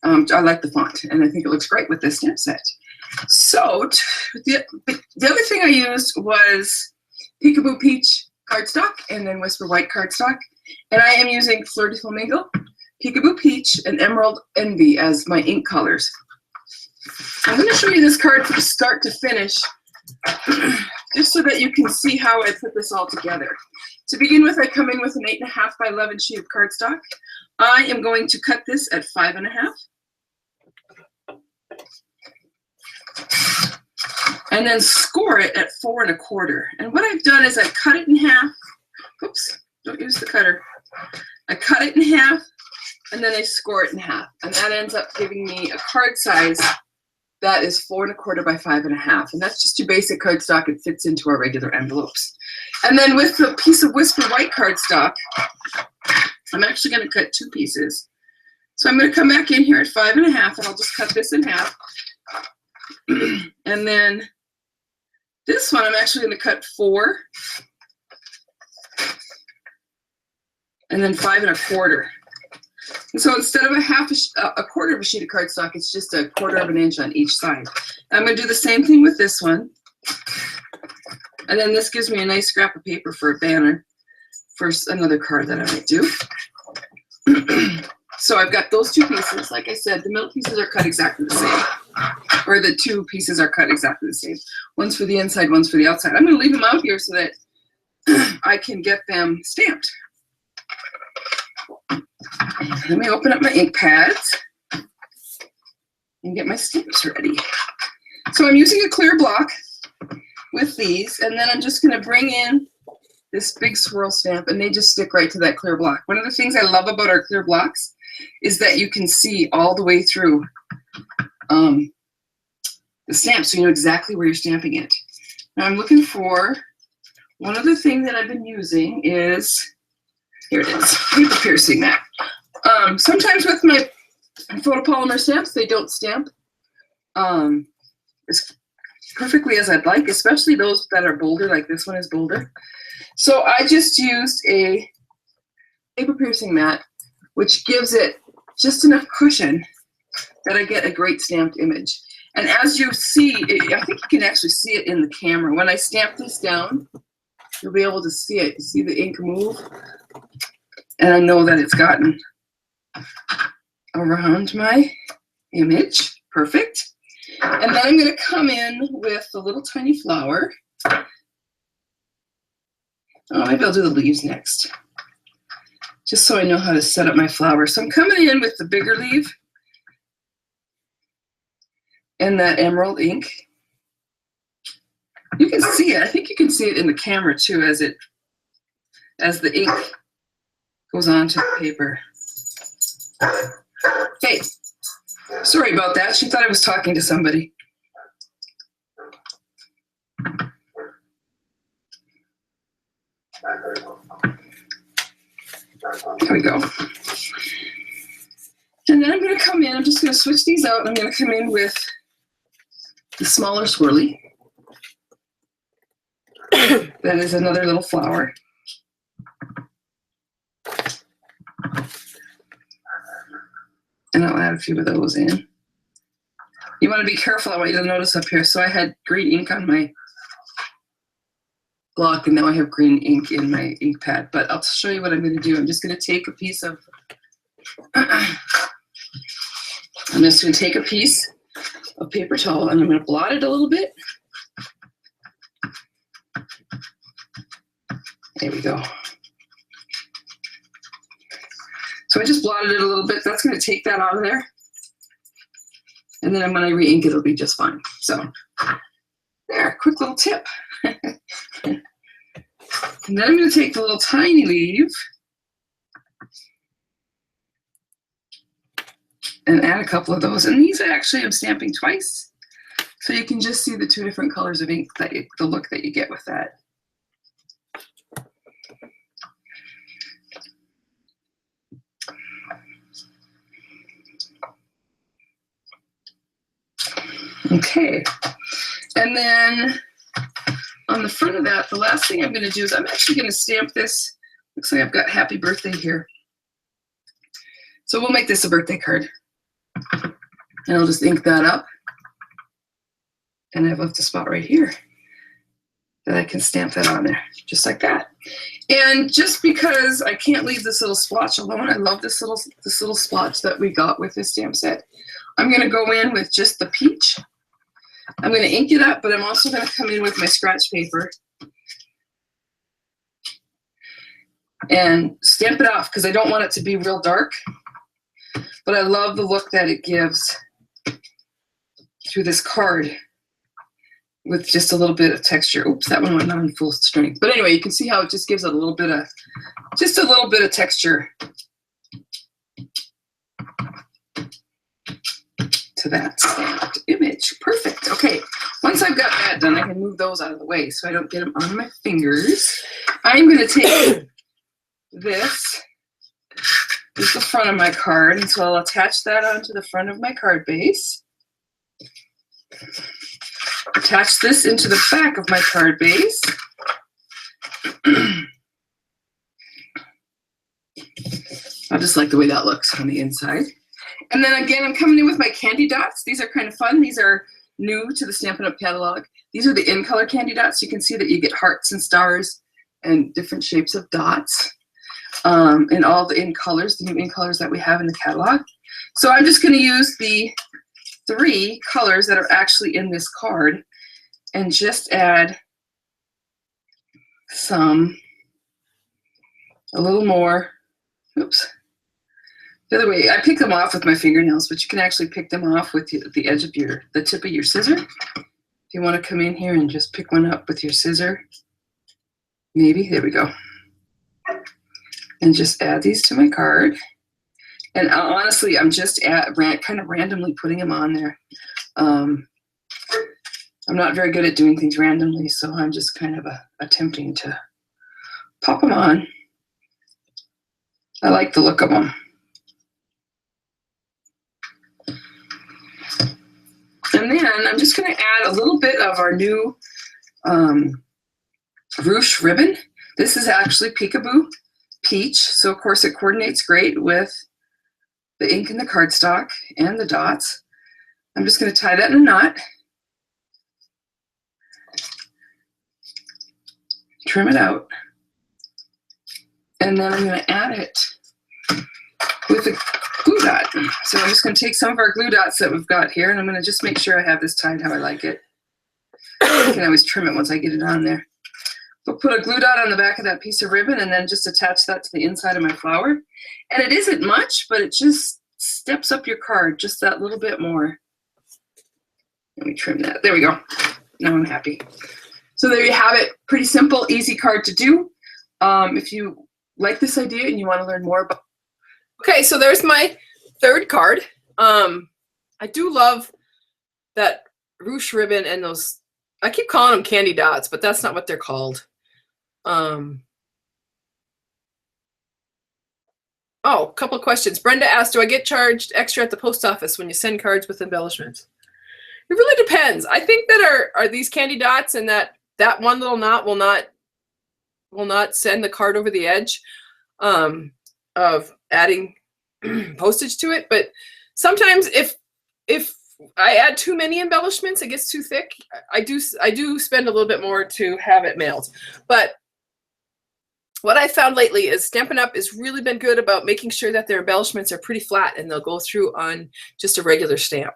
I like the font, and I think it looks great with this stamp set. So the other thing I used was Peekaboo Peach cardstock and then Whisper White cardstock. And I am using Fleur de Flamingo, Peekaboo Peach, and Emerald Envy as my ink colors. I'm going to show you this card from start to finish, just so that you can see how I put this all together. To begin with, I come in with an 8.5 by 11 sheet of cardstock. I am going to cut this at 5.5. And then score it at 4.25. And what I've done is I cut it in half. Oops, don't use the cutter. I cut it in half, and then I score it in half. And that ends up giving me a card size that is 4.25 by 5.5. And that's just your basic cardstock. It fits into our regular envelopes. And then with the piece of Whisper White cardstock, I'm actually going to cut 2 pieces. So I'm going to come back in here at 5.5, and I'll just cut this in half. And then this one, I'm actually going to cut 4. And then 5.25. And so instead of a quarter of a sheet of cardstock, it's just 1/4 of an inch on each side. I'm going to do the same thing with this one. And then this gives me a nice scrap of paper for a banner for another card that I might do. So I've got those 2 pieces. Like I said, the middle pieces are cut exactly the same. Or the 2 pieces are cut exactly the same. One's for the inside, one's for the outside. I'm going to leave them out here so that I can get them stamped. Let me open up my ink pads and get my stamps ready. So I'm using a clear block with these, and then I'm just going to bring in this big swirl stamp, and they just stick right to that clear block. One of the things I love about our clear blocks is that you can see all the way through the stamp, so you know exactly where you're stamping it. Now I'm looking for, one other thing that I've been using is, here it is, paper piercing mat. Sometimes with my photopolymer stamps, they don't stamp as perfectly as I'd like, especially those that are bolder, like this one is bolder. So I just used a paper piercing mat, which gives it just enough cushion that I get a great stamped image. And as you see, I think you can actually see it in the camera. When I stamp this down, you'll be able to see it. You see the ink move? And I know that it's gotten around my image. Perfect. And then I'm going to come in with a little tiny flower. Oh, maybe I'll do the leaves next, just so I know how to set up my flower. So I'm coming in with the bigger leaf and that emerald ink. You can see it. I think you can see it in the camera too as the ink goes onto the paper. Hey, sorry about that. She thought I was talking to somebody. There we go. And then I'm going to come in, I'm just going to switch these out. I'm going to come in with the smaller swirly. That is another little flower. And I'll add a few of those in. You want to be careful. I want you to notice up here. So I had green ink on my block, and now I have green ink in my ink pad. But I'll show you what I'm going to do. I'm just going to take a piece of, paper towel, and I'm going to blot it a little bit. There we go. So I just blotted it a little bit. That's going to take that out of there. And then when I re-ink it, it'll be just fine. So there, quick little tip. And then I'm going to take the little tiny leaf and add a couple of those. And these actually I'm stamping twice, so you can just see the two different colors of ink, that the look that you get with that. Okay, and then on the front of that, the last thing I'm going to do is I'm actually going to stamp this. Looks like I've got happy birthday here. So we'll make this a birthday card. And I'll just ink that up. And I've left a spot right here that I can stamp that on there, just like that. And just because I can't leave this little splotch alone, I love this little splotch that we got with this stamp set. I'm going to go in with just the peach. I'm going to ink it up, but I'm also going to come in with my scratch paper and stamp it off because I don't want it to be real dark. But I love the look that it gives through this card with just a little bit of texture. Oops, that one went on full strength. But anyway, you can see how it just gives it a little bit of, just a little bit of texture to that stamped image. Perfect. Okay, once I've got that done, I can move those out of the way so I don't get them on my fingers. I'm going to take this is the front of my card, and so I'll attach that onto the front of my card base. Attach this into the back of my card base. I just like the way that looks on the inside. And then again, I'm coming in with my candy dots. These are kind of fun. These are new to the Stampin' Up! Catalog. These are the in-color candy dots. You can see that you get hearts and stars and different shapes of dots in all the in-colors, the new in-colors that we have in the catalog. So I'm just going to use the 3 colors that are actually in this card and just add a little more, oops. The other way, I pick them off with my fingernails, but you can actually pick them off with the edge of the tip of your scissor. If you want to come in here and just pick one up with your scissor, maybe, there we go. And just add these to my card. And honestly, I'm just kind of randomly putting them on there. I'm not very good at doing things randomly, so I'm just kind of attempting to pop them on. I like the look of them. And then I'm just going to add a little bit of our new ruche ribbon. This is actually Peekaboo Peach, so of course it coordinates great with the ink in the cardstock and the dots. I'm just going to tie that in a knot. Trim it out. And then I'm going to add it with a glue dot. So I'm just going to take some of our glue dots that we've got here, and I'm going to just make sure I have this tied how I like it. I can always trim it once I get it on there. So put a glue dot on the back of that piece of ribbon and then just attach that to the inside of my flower. And it isn't much, but it just steps up your card just that little bit more. Let me trim that. There we go. Now I'm happy. So there you have it. Pretty simple, easy card to do. If you like this idea and you want to learn more about. Okay, so there's my 3rd card. I do love that ruche ribbon and those, I keep calling them candy dots, but that's not what they're called. Oh, a couple of questions. Brenda asked, do I get charged extra at the post office when you send cards with embellishments? It really depends. I think that are these candy dots and that one little knot will not send the card over the edge of adding postage to it. But sometimes if I add too many embellishments, it gets too thick. I do spend a little bit more to have it mailed. But what I found lately is Stampin' Up! Has really been good about making sure that their embellishments are pretty flat and they'll go through on just a regular stamp.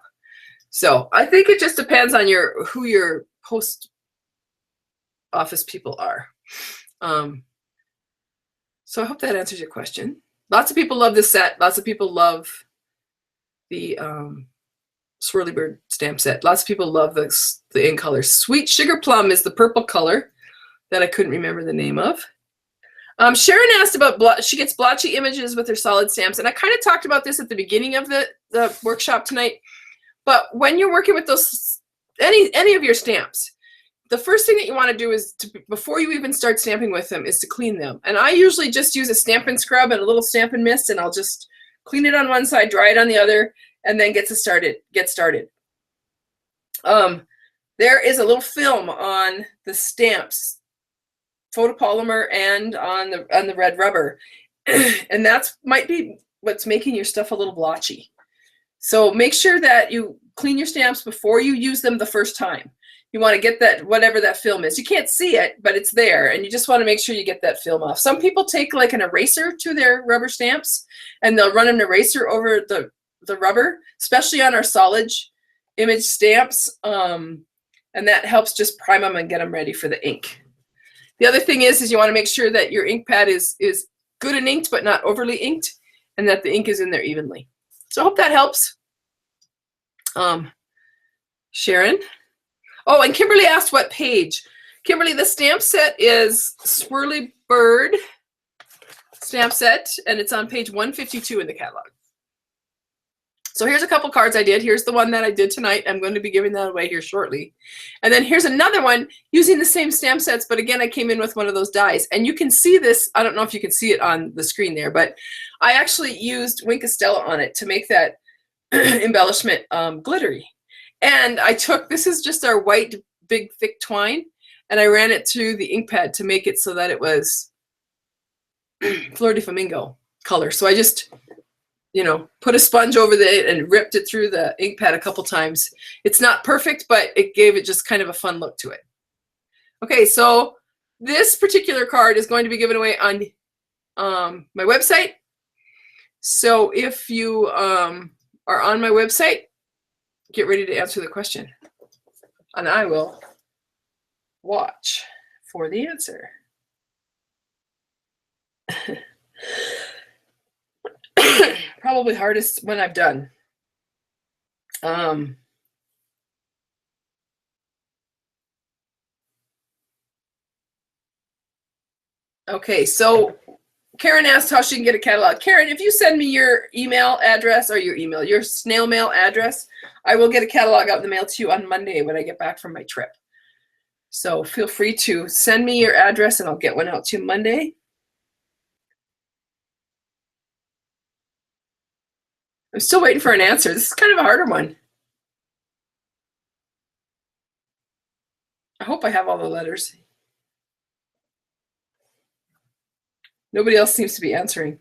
So I think it just depends on who your post office people are. So I hope that answers your question. Lots of people love this set. Lots of people love the Swirly Bird stamp set. Lots of people love the in colors. Sweet Sugar Plum is the purple color that I couldn't remember the name of. Sharon asked about, she gets blotchy images with her solid stamps. And I kind of talked about this at the beginning of the workshop tonight. But when you're working with those, any of your stamps, the first thing that you want to do is, before you even start stamping with them, is to clean them. And I usually just use a Stampin' scrub and a little Stampin' mist, and I'll just clean it on one side, dry it on the other, and then get started. There is a little film on the stamps, photopolymer, and on the red rubber, and that's might be what's making your stuff a little blotchy. So make sure that you clean your stamps before you use them the first time. You want to get that, whatever that film is. You can't see it, but it's there, and you just want to make sure you get that film off. Some people take like an eraser to their rubber stamps, and they'll run an eraser over the rubber, especially on our solid image stamps, and that helps just prime them and get them ready for the ink. The other thing is you want to make sure that your ink pad is good and inked, but not overly inked, and that the ink is in there evenly. So I hope that helps. Sharon. Oh, and Kimberly asked what page. Kimberly, the stamp set is Swirly Bird stamp set, and it's on page 152 in the catalog. So here's a couple cards I did. Here's the one that I did tonight. I'm going to be giving that away here shortly. And then here's another one using the same stamp sets, but again, I came in with one of those dies. And you can see this, I don't know if you can see it on the screen there, but I actually used Wink Estella on it to make that embellishment glittery. And I took, this is just our white, big, thick twine, and I ran it through the ink pad to make it so that it was Fleur de Flamingo color. So I just, you know, put a sponge over it and ripped it through the ink pad a couple times. It's not perfect, but it gave it just kind of a fun look to it. Okay, so this particular card is going to be given away on my website. So if you are on my website, get ready to answer the question, and I will watch for the answer. Probably hardest when I've done. Okay, so Karen asked how she can get a catalog. Karen, if you send me your email address, or your snail mail address, I will get a catalog out in the mail to you on Monday when I get back from my trip. So feel free to send me your address and I'll get one out to you Monday. I'm still waiting for an answer. This is kind of a harder one. I hope I have all the letters. Nobody else seems to be answering.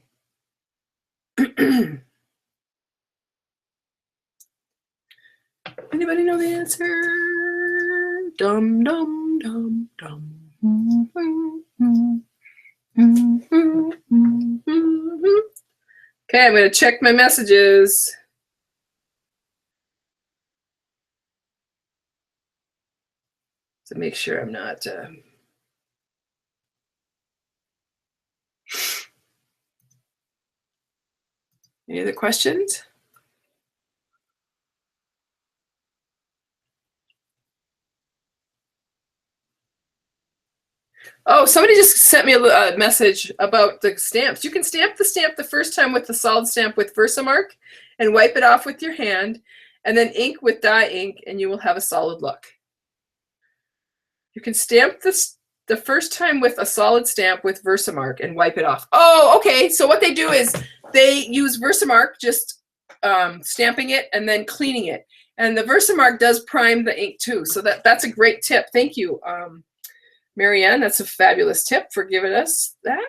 Anybody know the answer? Dum dum dum dum. Okay, I'm going to check my messages. To make sure I'm not any other questions? Oh, somebody just sent me a message about the stamps. You can stamp the stamp the first time with the solid stamp with Versamark and wipe it off with your hand, and then ink with dye ink, and you will have a solid look. You can stamp this the first time with a solid stamp with Versamark and wipe it off. Oh, okay. So what they do is they use Versamark, just stamping it and then cleaning it. And the Versamark does prime the ink too. So that's a great tip. Thank you, Marianne. That's a fabulous tip for giving us that.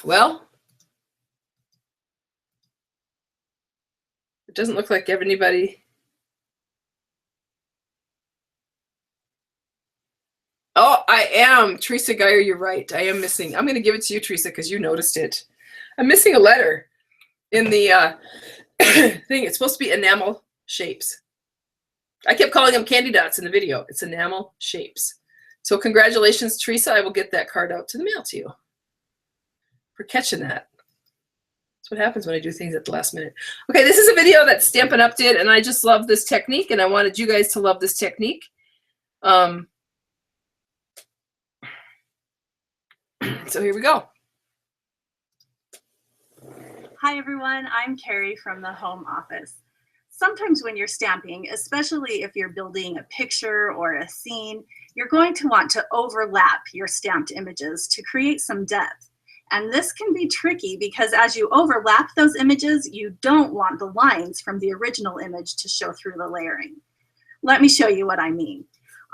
Well, it doesn't look like anybody. Oh, I am. Teresa Geyer, you're right. I am missing. I'm going to give it to you, Teresa, because you noticed it. I'm missing a letter in the thing. It's supposed to be enamel shapes. I kept calling them candy dots in the video. It's enamel shapes. So congratulations, Teresa. I will get that card out to the mail to you for catching that. That's what happens when I do things at the last minute. Okay, this is a video that Stampin' Up! Did, and I just love this technique, and I wanted you guys to love this technique. So here we go. Hi everyone, I'm Carrie from the home office. Sometimes when you're stamping, especially if you're building a picture or a scene, you're going to want to overlap your stamped images to create some depth. And this can be tricky because as you overlap those images, you don't want the lines from the original image to show through the layering. Let me show you what I mean.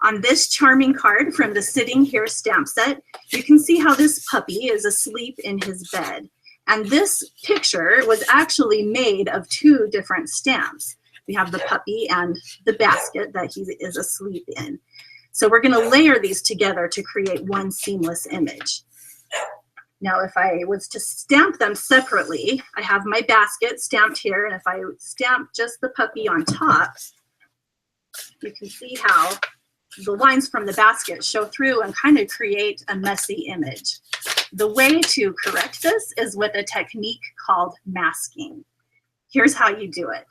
On this charming card from the Sitting Here stamp set, you can see how this puppy is asleep in his bed. And this picture was actually made of two different stamps. We have the puppy and the basket that he is asleep in. So we're going to layer these together to create one seamless image. Now, if I was to stamp them separately, I have my basket stamped here, and if I stamp just the puppy on top, you can see how the lines from the basket show through and kind of create a messy image. The way to correct this is with a technique called masking. Here's how you do it.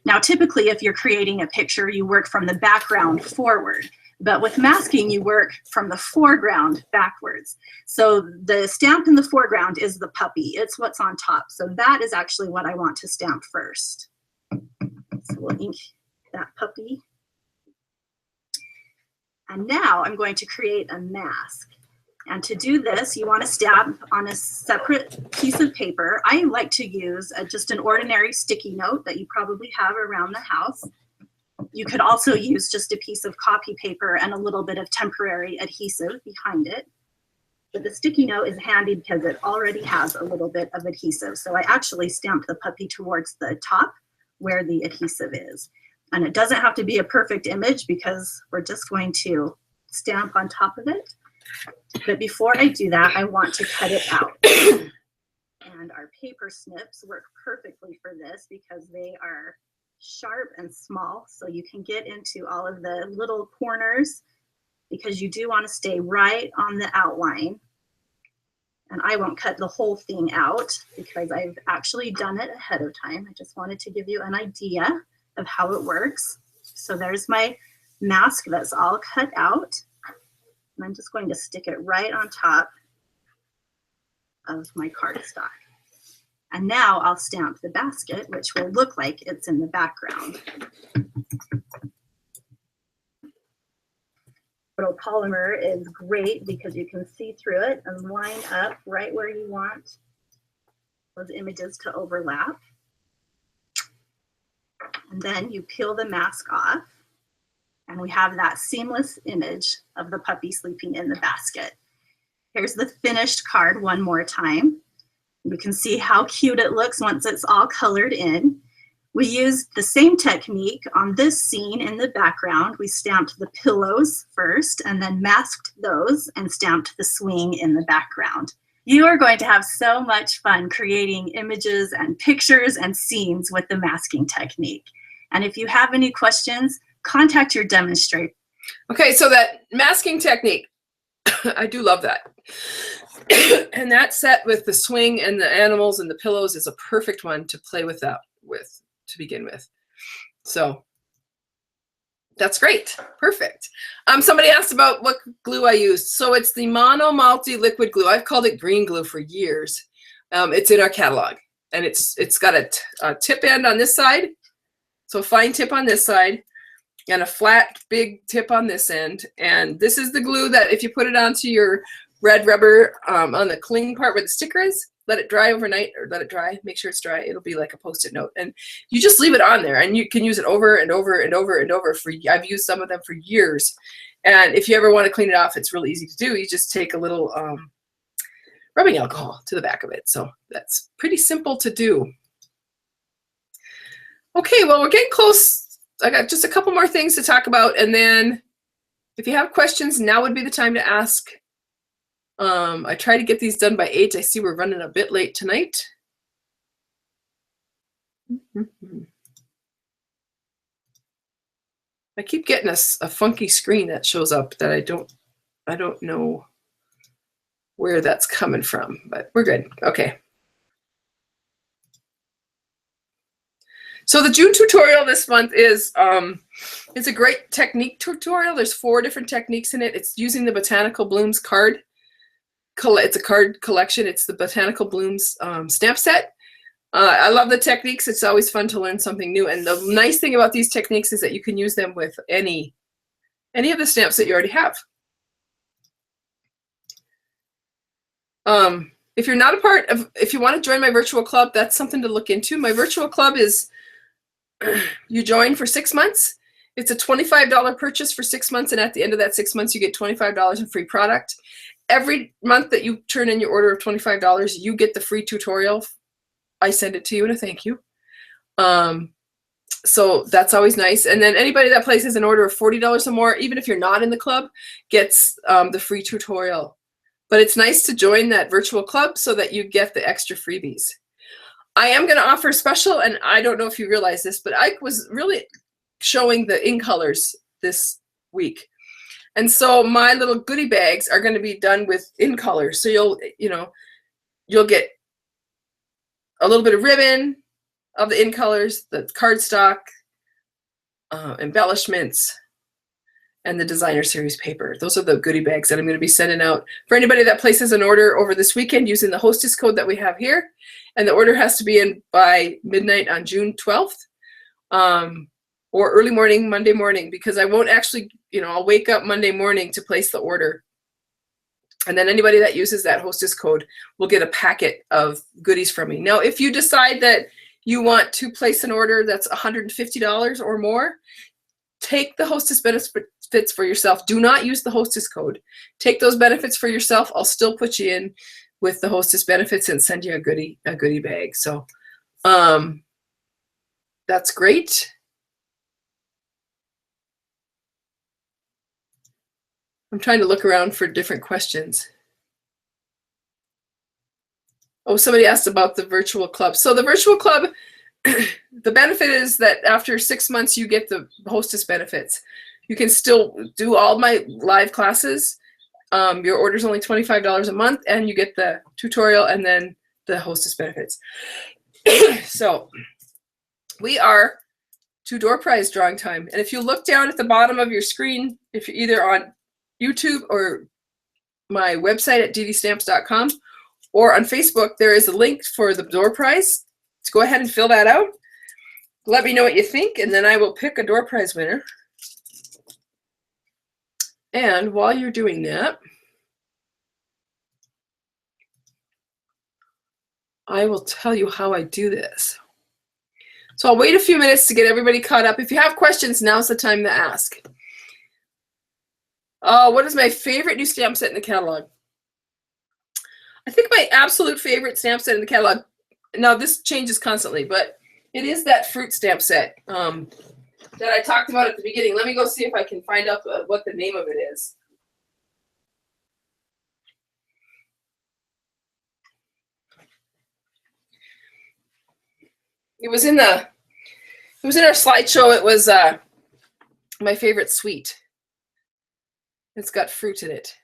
Now, typically, if you're creating a picture, you work from the background forward. But with masking, you work from the foreground backwards. So the stamp in the foreground is the puppy. It's what's on top. So that is actually what I want to stamp first. So we'll ink that puppy. And now I'm going to create a mask. And to do this, you want to stamp on a separate piece of paper. I like to use just an ordinary sticky note that you probably have around the house. You could also use just a piece of copy paper and a little bit of temporary adhesive behind it. But the sticky note is handy because it already has a little bit of adhesive. So I actually stamped the puppy towards the top where the adhesive is. And it doesn't have to be a perfect image because we're just going to stamp on top of it. But before I do that, I want to cut it out. And our paper snips work perfectly for this because they are sharp and small, so you can get into all of the little corners because you do want to stay right on the outline. And I won't cut the whole thing out because I've actually done it ahead of time. I just wanted to give you an idea of how it works. So there's my mask that's all cut out. And I'm just going to stick it right on top of my cardstock. And now I'll stamp the basket, which will look like it's in the background. Photopolymer is great because you can see through it and line up right where you want those images to overlap. And then you peel the mask off. And we have that seamless image of the puppy sleeping in the basket. Here's the finished card one more time. You can see how cute it looks once it's all colored in. We used the same technique on this scene in the background. We stamped the pillows first and then masked those and stamped the swing in the background. You are going to have so much fun creating images and pictures and scenes with the masking technique. And if you have any questions, contact your demonstrator. Okay, so that masking technique, I do love that. And that set with the swing and the animals and the pillows is a perfect one to play with that with to begin with. So that's great. Perfect. Somebody asked about what glue I used. So it's the Mono Multi Liquid Glue. I've called it green glue for years. It's in our catalog. And it's got a tip end on this side. So a fine tip on this side. And a flat, big tip on this end. And this is the glue that if you put it onto your red rubber on the cling part where the sticker is, let it dry overnight, or let it dry, make sure it's dry. It'll be like a Post-it note. And you just leave it on there, and you can use it over and over and over and over. I've used some of them for years. And if you ever want to clean it off, it's really easy to do. You just take a little rubbing alcohol to the back of it. So that's pretty simple to do. Okay, well, we're getting close. I got just a couple more things to talk about, and then if you have questions, now would be the time to ask. I try to get these done by 8. I see we're running a bit late tonight. I keep getting a funky screen that shows up that I don't know where that's coming from, but we're good. Okay. So the June tutorial this month is it's a great technique tutorial. There's 4 different techniques in it. It's using the Botanical Blooms card. It's a card collection. It's the Botanical Blooms stamp set. I love the techniques. It's always fun to learn something new. And the nice thing about these techniques is that you can use them with any of the stamps that you already have. If you're not a part of, if you want to join my virtual club, that's something to look into. My virtual club is, you join for 6 months. It's a $25 purchase for 6 months, and at the end of that 6 months, you get $25 in free product. Every month that you turn in your order of $25, you get the free tutorial. I send it to you in a thank you. So that's always nice. And then anybody that places an order of $40 or more, even if you're not in the club, gets the free tutorial. But it's nice to join that virtual club so that you get the extra freebies. I am going to offer a special, and I don't know if you realize this, but Ike was really showing the in colors this week. And so my little goodie bags are going to be done with in colors. So you'll get a little bit of ribbon of the in colors, the cardstock, embellishments, and the designer series paper. Those are the goodie bags that I'm going to be sending out for anybody that places an order over this weekend using the hostess code that we have here. And the order has to be in by midnight on June 12th or early morning, Monday morning, because I won't actually, I'll wake up Monday morning to place the order. And then anybody that uses that hostess code will get a packet of goodies from me. Now, if you decide that you want to place an order that's $150 or more, take the hostess benefits for yourself. Do not use the hostess code. Take those benefits for yourself. I'll still put you in with the hostess benefits and send you a goodie bag. So that's great. I'm trying to look around for different questions. Oh, somebody asked about the virtual club. So the virtual club, the benefit is that after 6 months, you get the hostess benefits. You can still do all my live classes. Your order's only $25 a month, and you get the tutorial and then the hostess benefits. So we are to door prize drawing time. And if you look down at the bottom of your screen, if you're either on YouTube or my website at DDStamps.com or on Facebook, there is a link for the door prize. So go ahead and fill that out. Let me know what you think, and then I will pick a door prize winner. And while you're doing that, I will tell you how I do this. So I'll wait a few minutes to get everybody caught up. If you have questions, now's the time to ask. What is my favorite new stamp set in the catalog? I think my absolute favorite stamp set in the catalog, now this changes constantly, but it is that fruit stamp set that I talked about at the beginning. Let me go see if I can find out what the name of it is. It was in our slideshow. It was my favorite sweet. It's got fruit in it.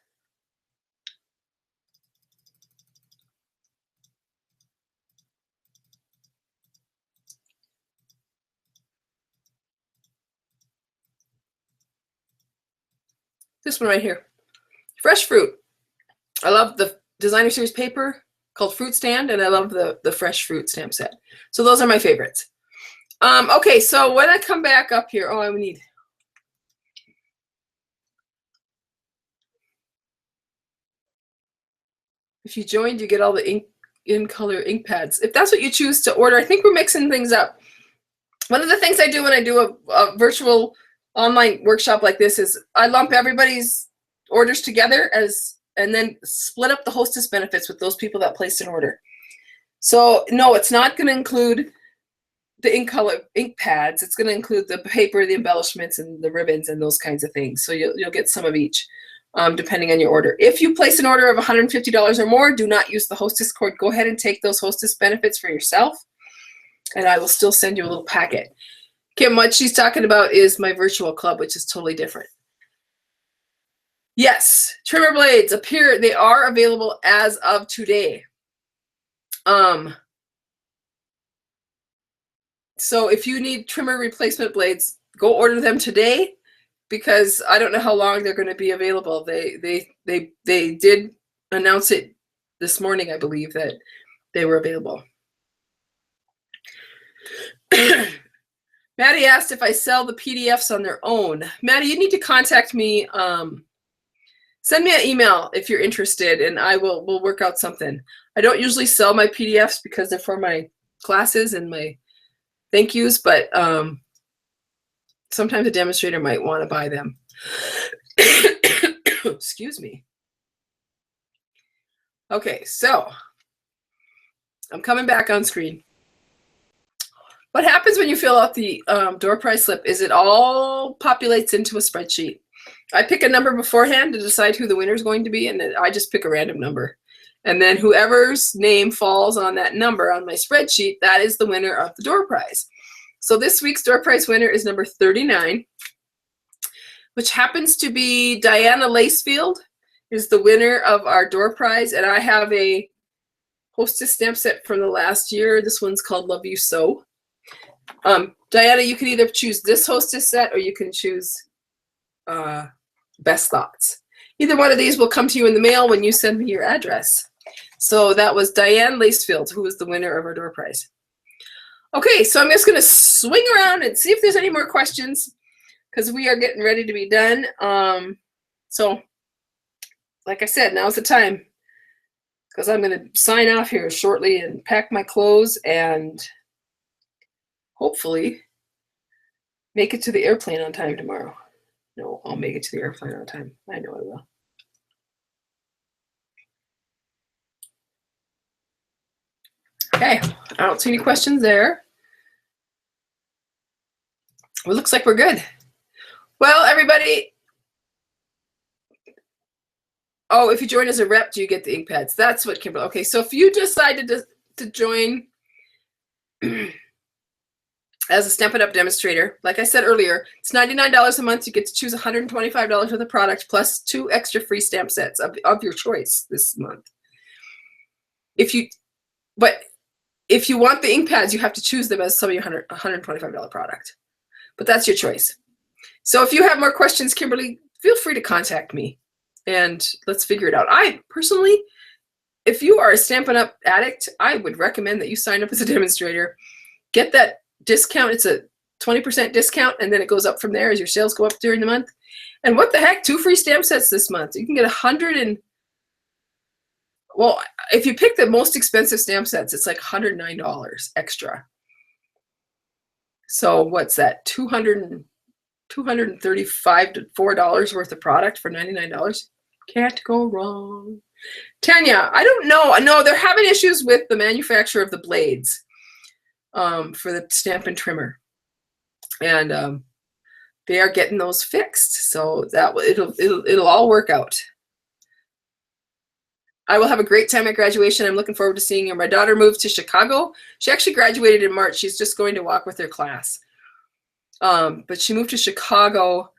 This one right here. Fresh fruit. I love the designer series paper called Fruit Stand, and I love the fresh fruit stamp set. So those are my favorites. Okay, so when I come back up here, I need. If you joined, you get all the in-color ink pads. If that's what you choose to order, I think we're mixing things up. One of the things I do when I do a virtual online workshop like this is I lump everybody's orders together and then split up the hostess benefits with those people that placed an order. So no, it's not going to include the ink pads. It's going to include the paper, the embellishments, and the ribbons and those kinds of things. So you'll get some of each. Depending on your order. If you place an order of $150 or more, do not use the hostess code. Go ahead and take those hostess benefits for yourself, and I will still send you a little packet. Kim, what she's talking about is my virtual club, which is totally different. Yes, trimmer blades appear. They are available as of today. So if you need trimmer replacement blades, go order them today, because I don't know how long they're going to be available. They did announce it this morning, I believe, that they were available. Maddie asked if I sell the PDFs on their own. Maddie, you need to contact me. Send me an email if you're interested, and we'll work out something. I don't usually sell my PDFs because they're for my classes and my thank yous, but sometimes a demonstrator might want to buy them. Excuse me. Okay, so I'm coming back on screen. What happens when you fill out the door prize slip is it all populates into a spreadsheet. I pick a number beforehand to decide who the winner is going to be, and then I just pick a random number. And then whoever's name falls on that number on my spreadsheet, that is the winner of the door prize. So this week's door prize winner is number 39, which happens to be Diana Lacefield, is the winner of our door prize. And I have a hostess stamp set from the last year. This one's called Love You So. Diana, you can either choose this hostess set or you can choose Best Thoughts. Either one of these will come to you in the mail when you send me your address. So that was Diane Lacefield, who was the winner of our door prize. Okay, so I'm just going to swing around and see if there's any more questions, because we are getting ready to be done. So, like I said, now's the time, because I'm going to sign off here shortly and pack my clothes and hopefully make it to the airplane on time tomorrow. No, I'll make it to the airplane on time. I know I will. Okay, I don't see any questions there. Well, it looks like we're good. Well, everybody. Oh, if you join as a rep, do you get the ink pads? That's what Kimberly. Okay, so if you decided to join as a Stampin' Up! Demonstrator, like I said earlier, it's $99 a month. You get to choose $125 worth of product plus 2 extra free stamp sets of your choice this month. If you want the ink pads, you have to choose them as some of your $125 product. But that's your choice. So if you have more questions, Kimberly, feel free to contact me and let's figure it out. I personally, if you are a Stampin' Up! Addict, I would recommend that you sign up as a demonstrator. Get that discount. It's a 20% discount, and then it goes up from there as your sales go up during the month. And what the heck, 2 free stamp sets this month. You can get 100 and, well, if you pick the most expensive stamp sets, it's like $109 extra. So what's that? $235 to $4 worth of product for $99. Can't go wrong. Tanya, I don't know. No, they're having issues with the manufacturer of the blades for the Stampin' trimmer, and they are getting those fixed. So that it'll all work out. I will have a great time at graduation. I'm looking forward to seeing her. My daughter moved to Chicago. She actually graduated in March. She's just going to walk with her class. But she moved to Chicago,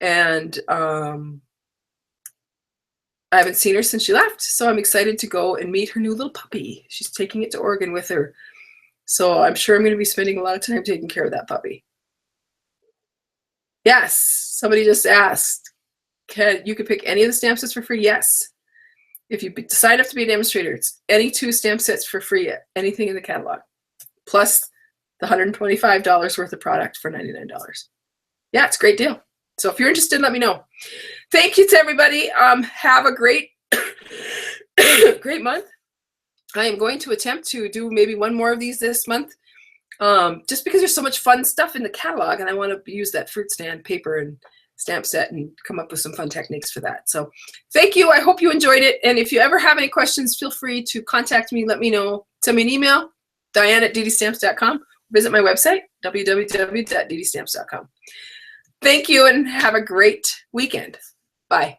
and I haven't seen her since she left. So I'm excited to go and meet her new little puppy. She's taking it to Oregon with her. So I'm sure I'm going to be spending a lot of time taking care of that puppy. Yes, somebody just asked, you could pick any of the stamp sets for free? Yes. If you decide to be a demonstrator, it's any 2 stamp sets for free, anything in the catalog, plus the $125 worth of product for $99. Yeah, it's a great deal. So if you're interested, let me know. Thank you to everybody. Have a great, great month. I am going to attempt to do maybe 1 more of these this month, just because there's so much fun stuff in the catalog, and I want to use that fruit stand paper and stamp set and come up with some fun techniques for that. So thank you. I hope you enjoyed it. And if you ever have any questions, feel free to contact me. Let me know. Send me an email, Diane@DDStamps.com. Visit my website, www.DDStamps.com. Thank you and have a great weekend. Bye.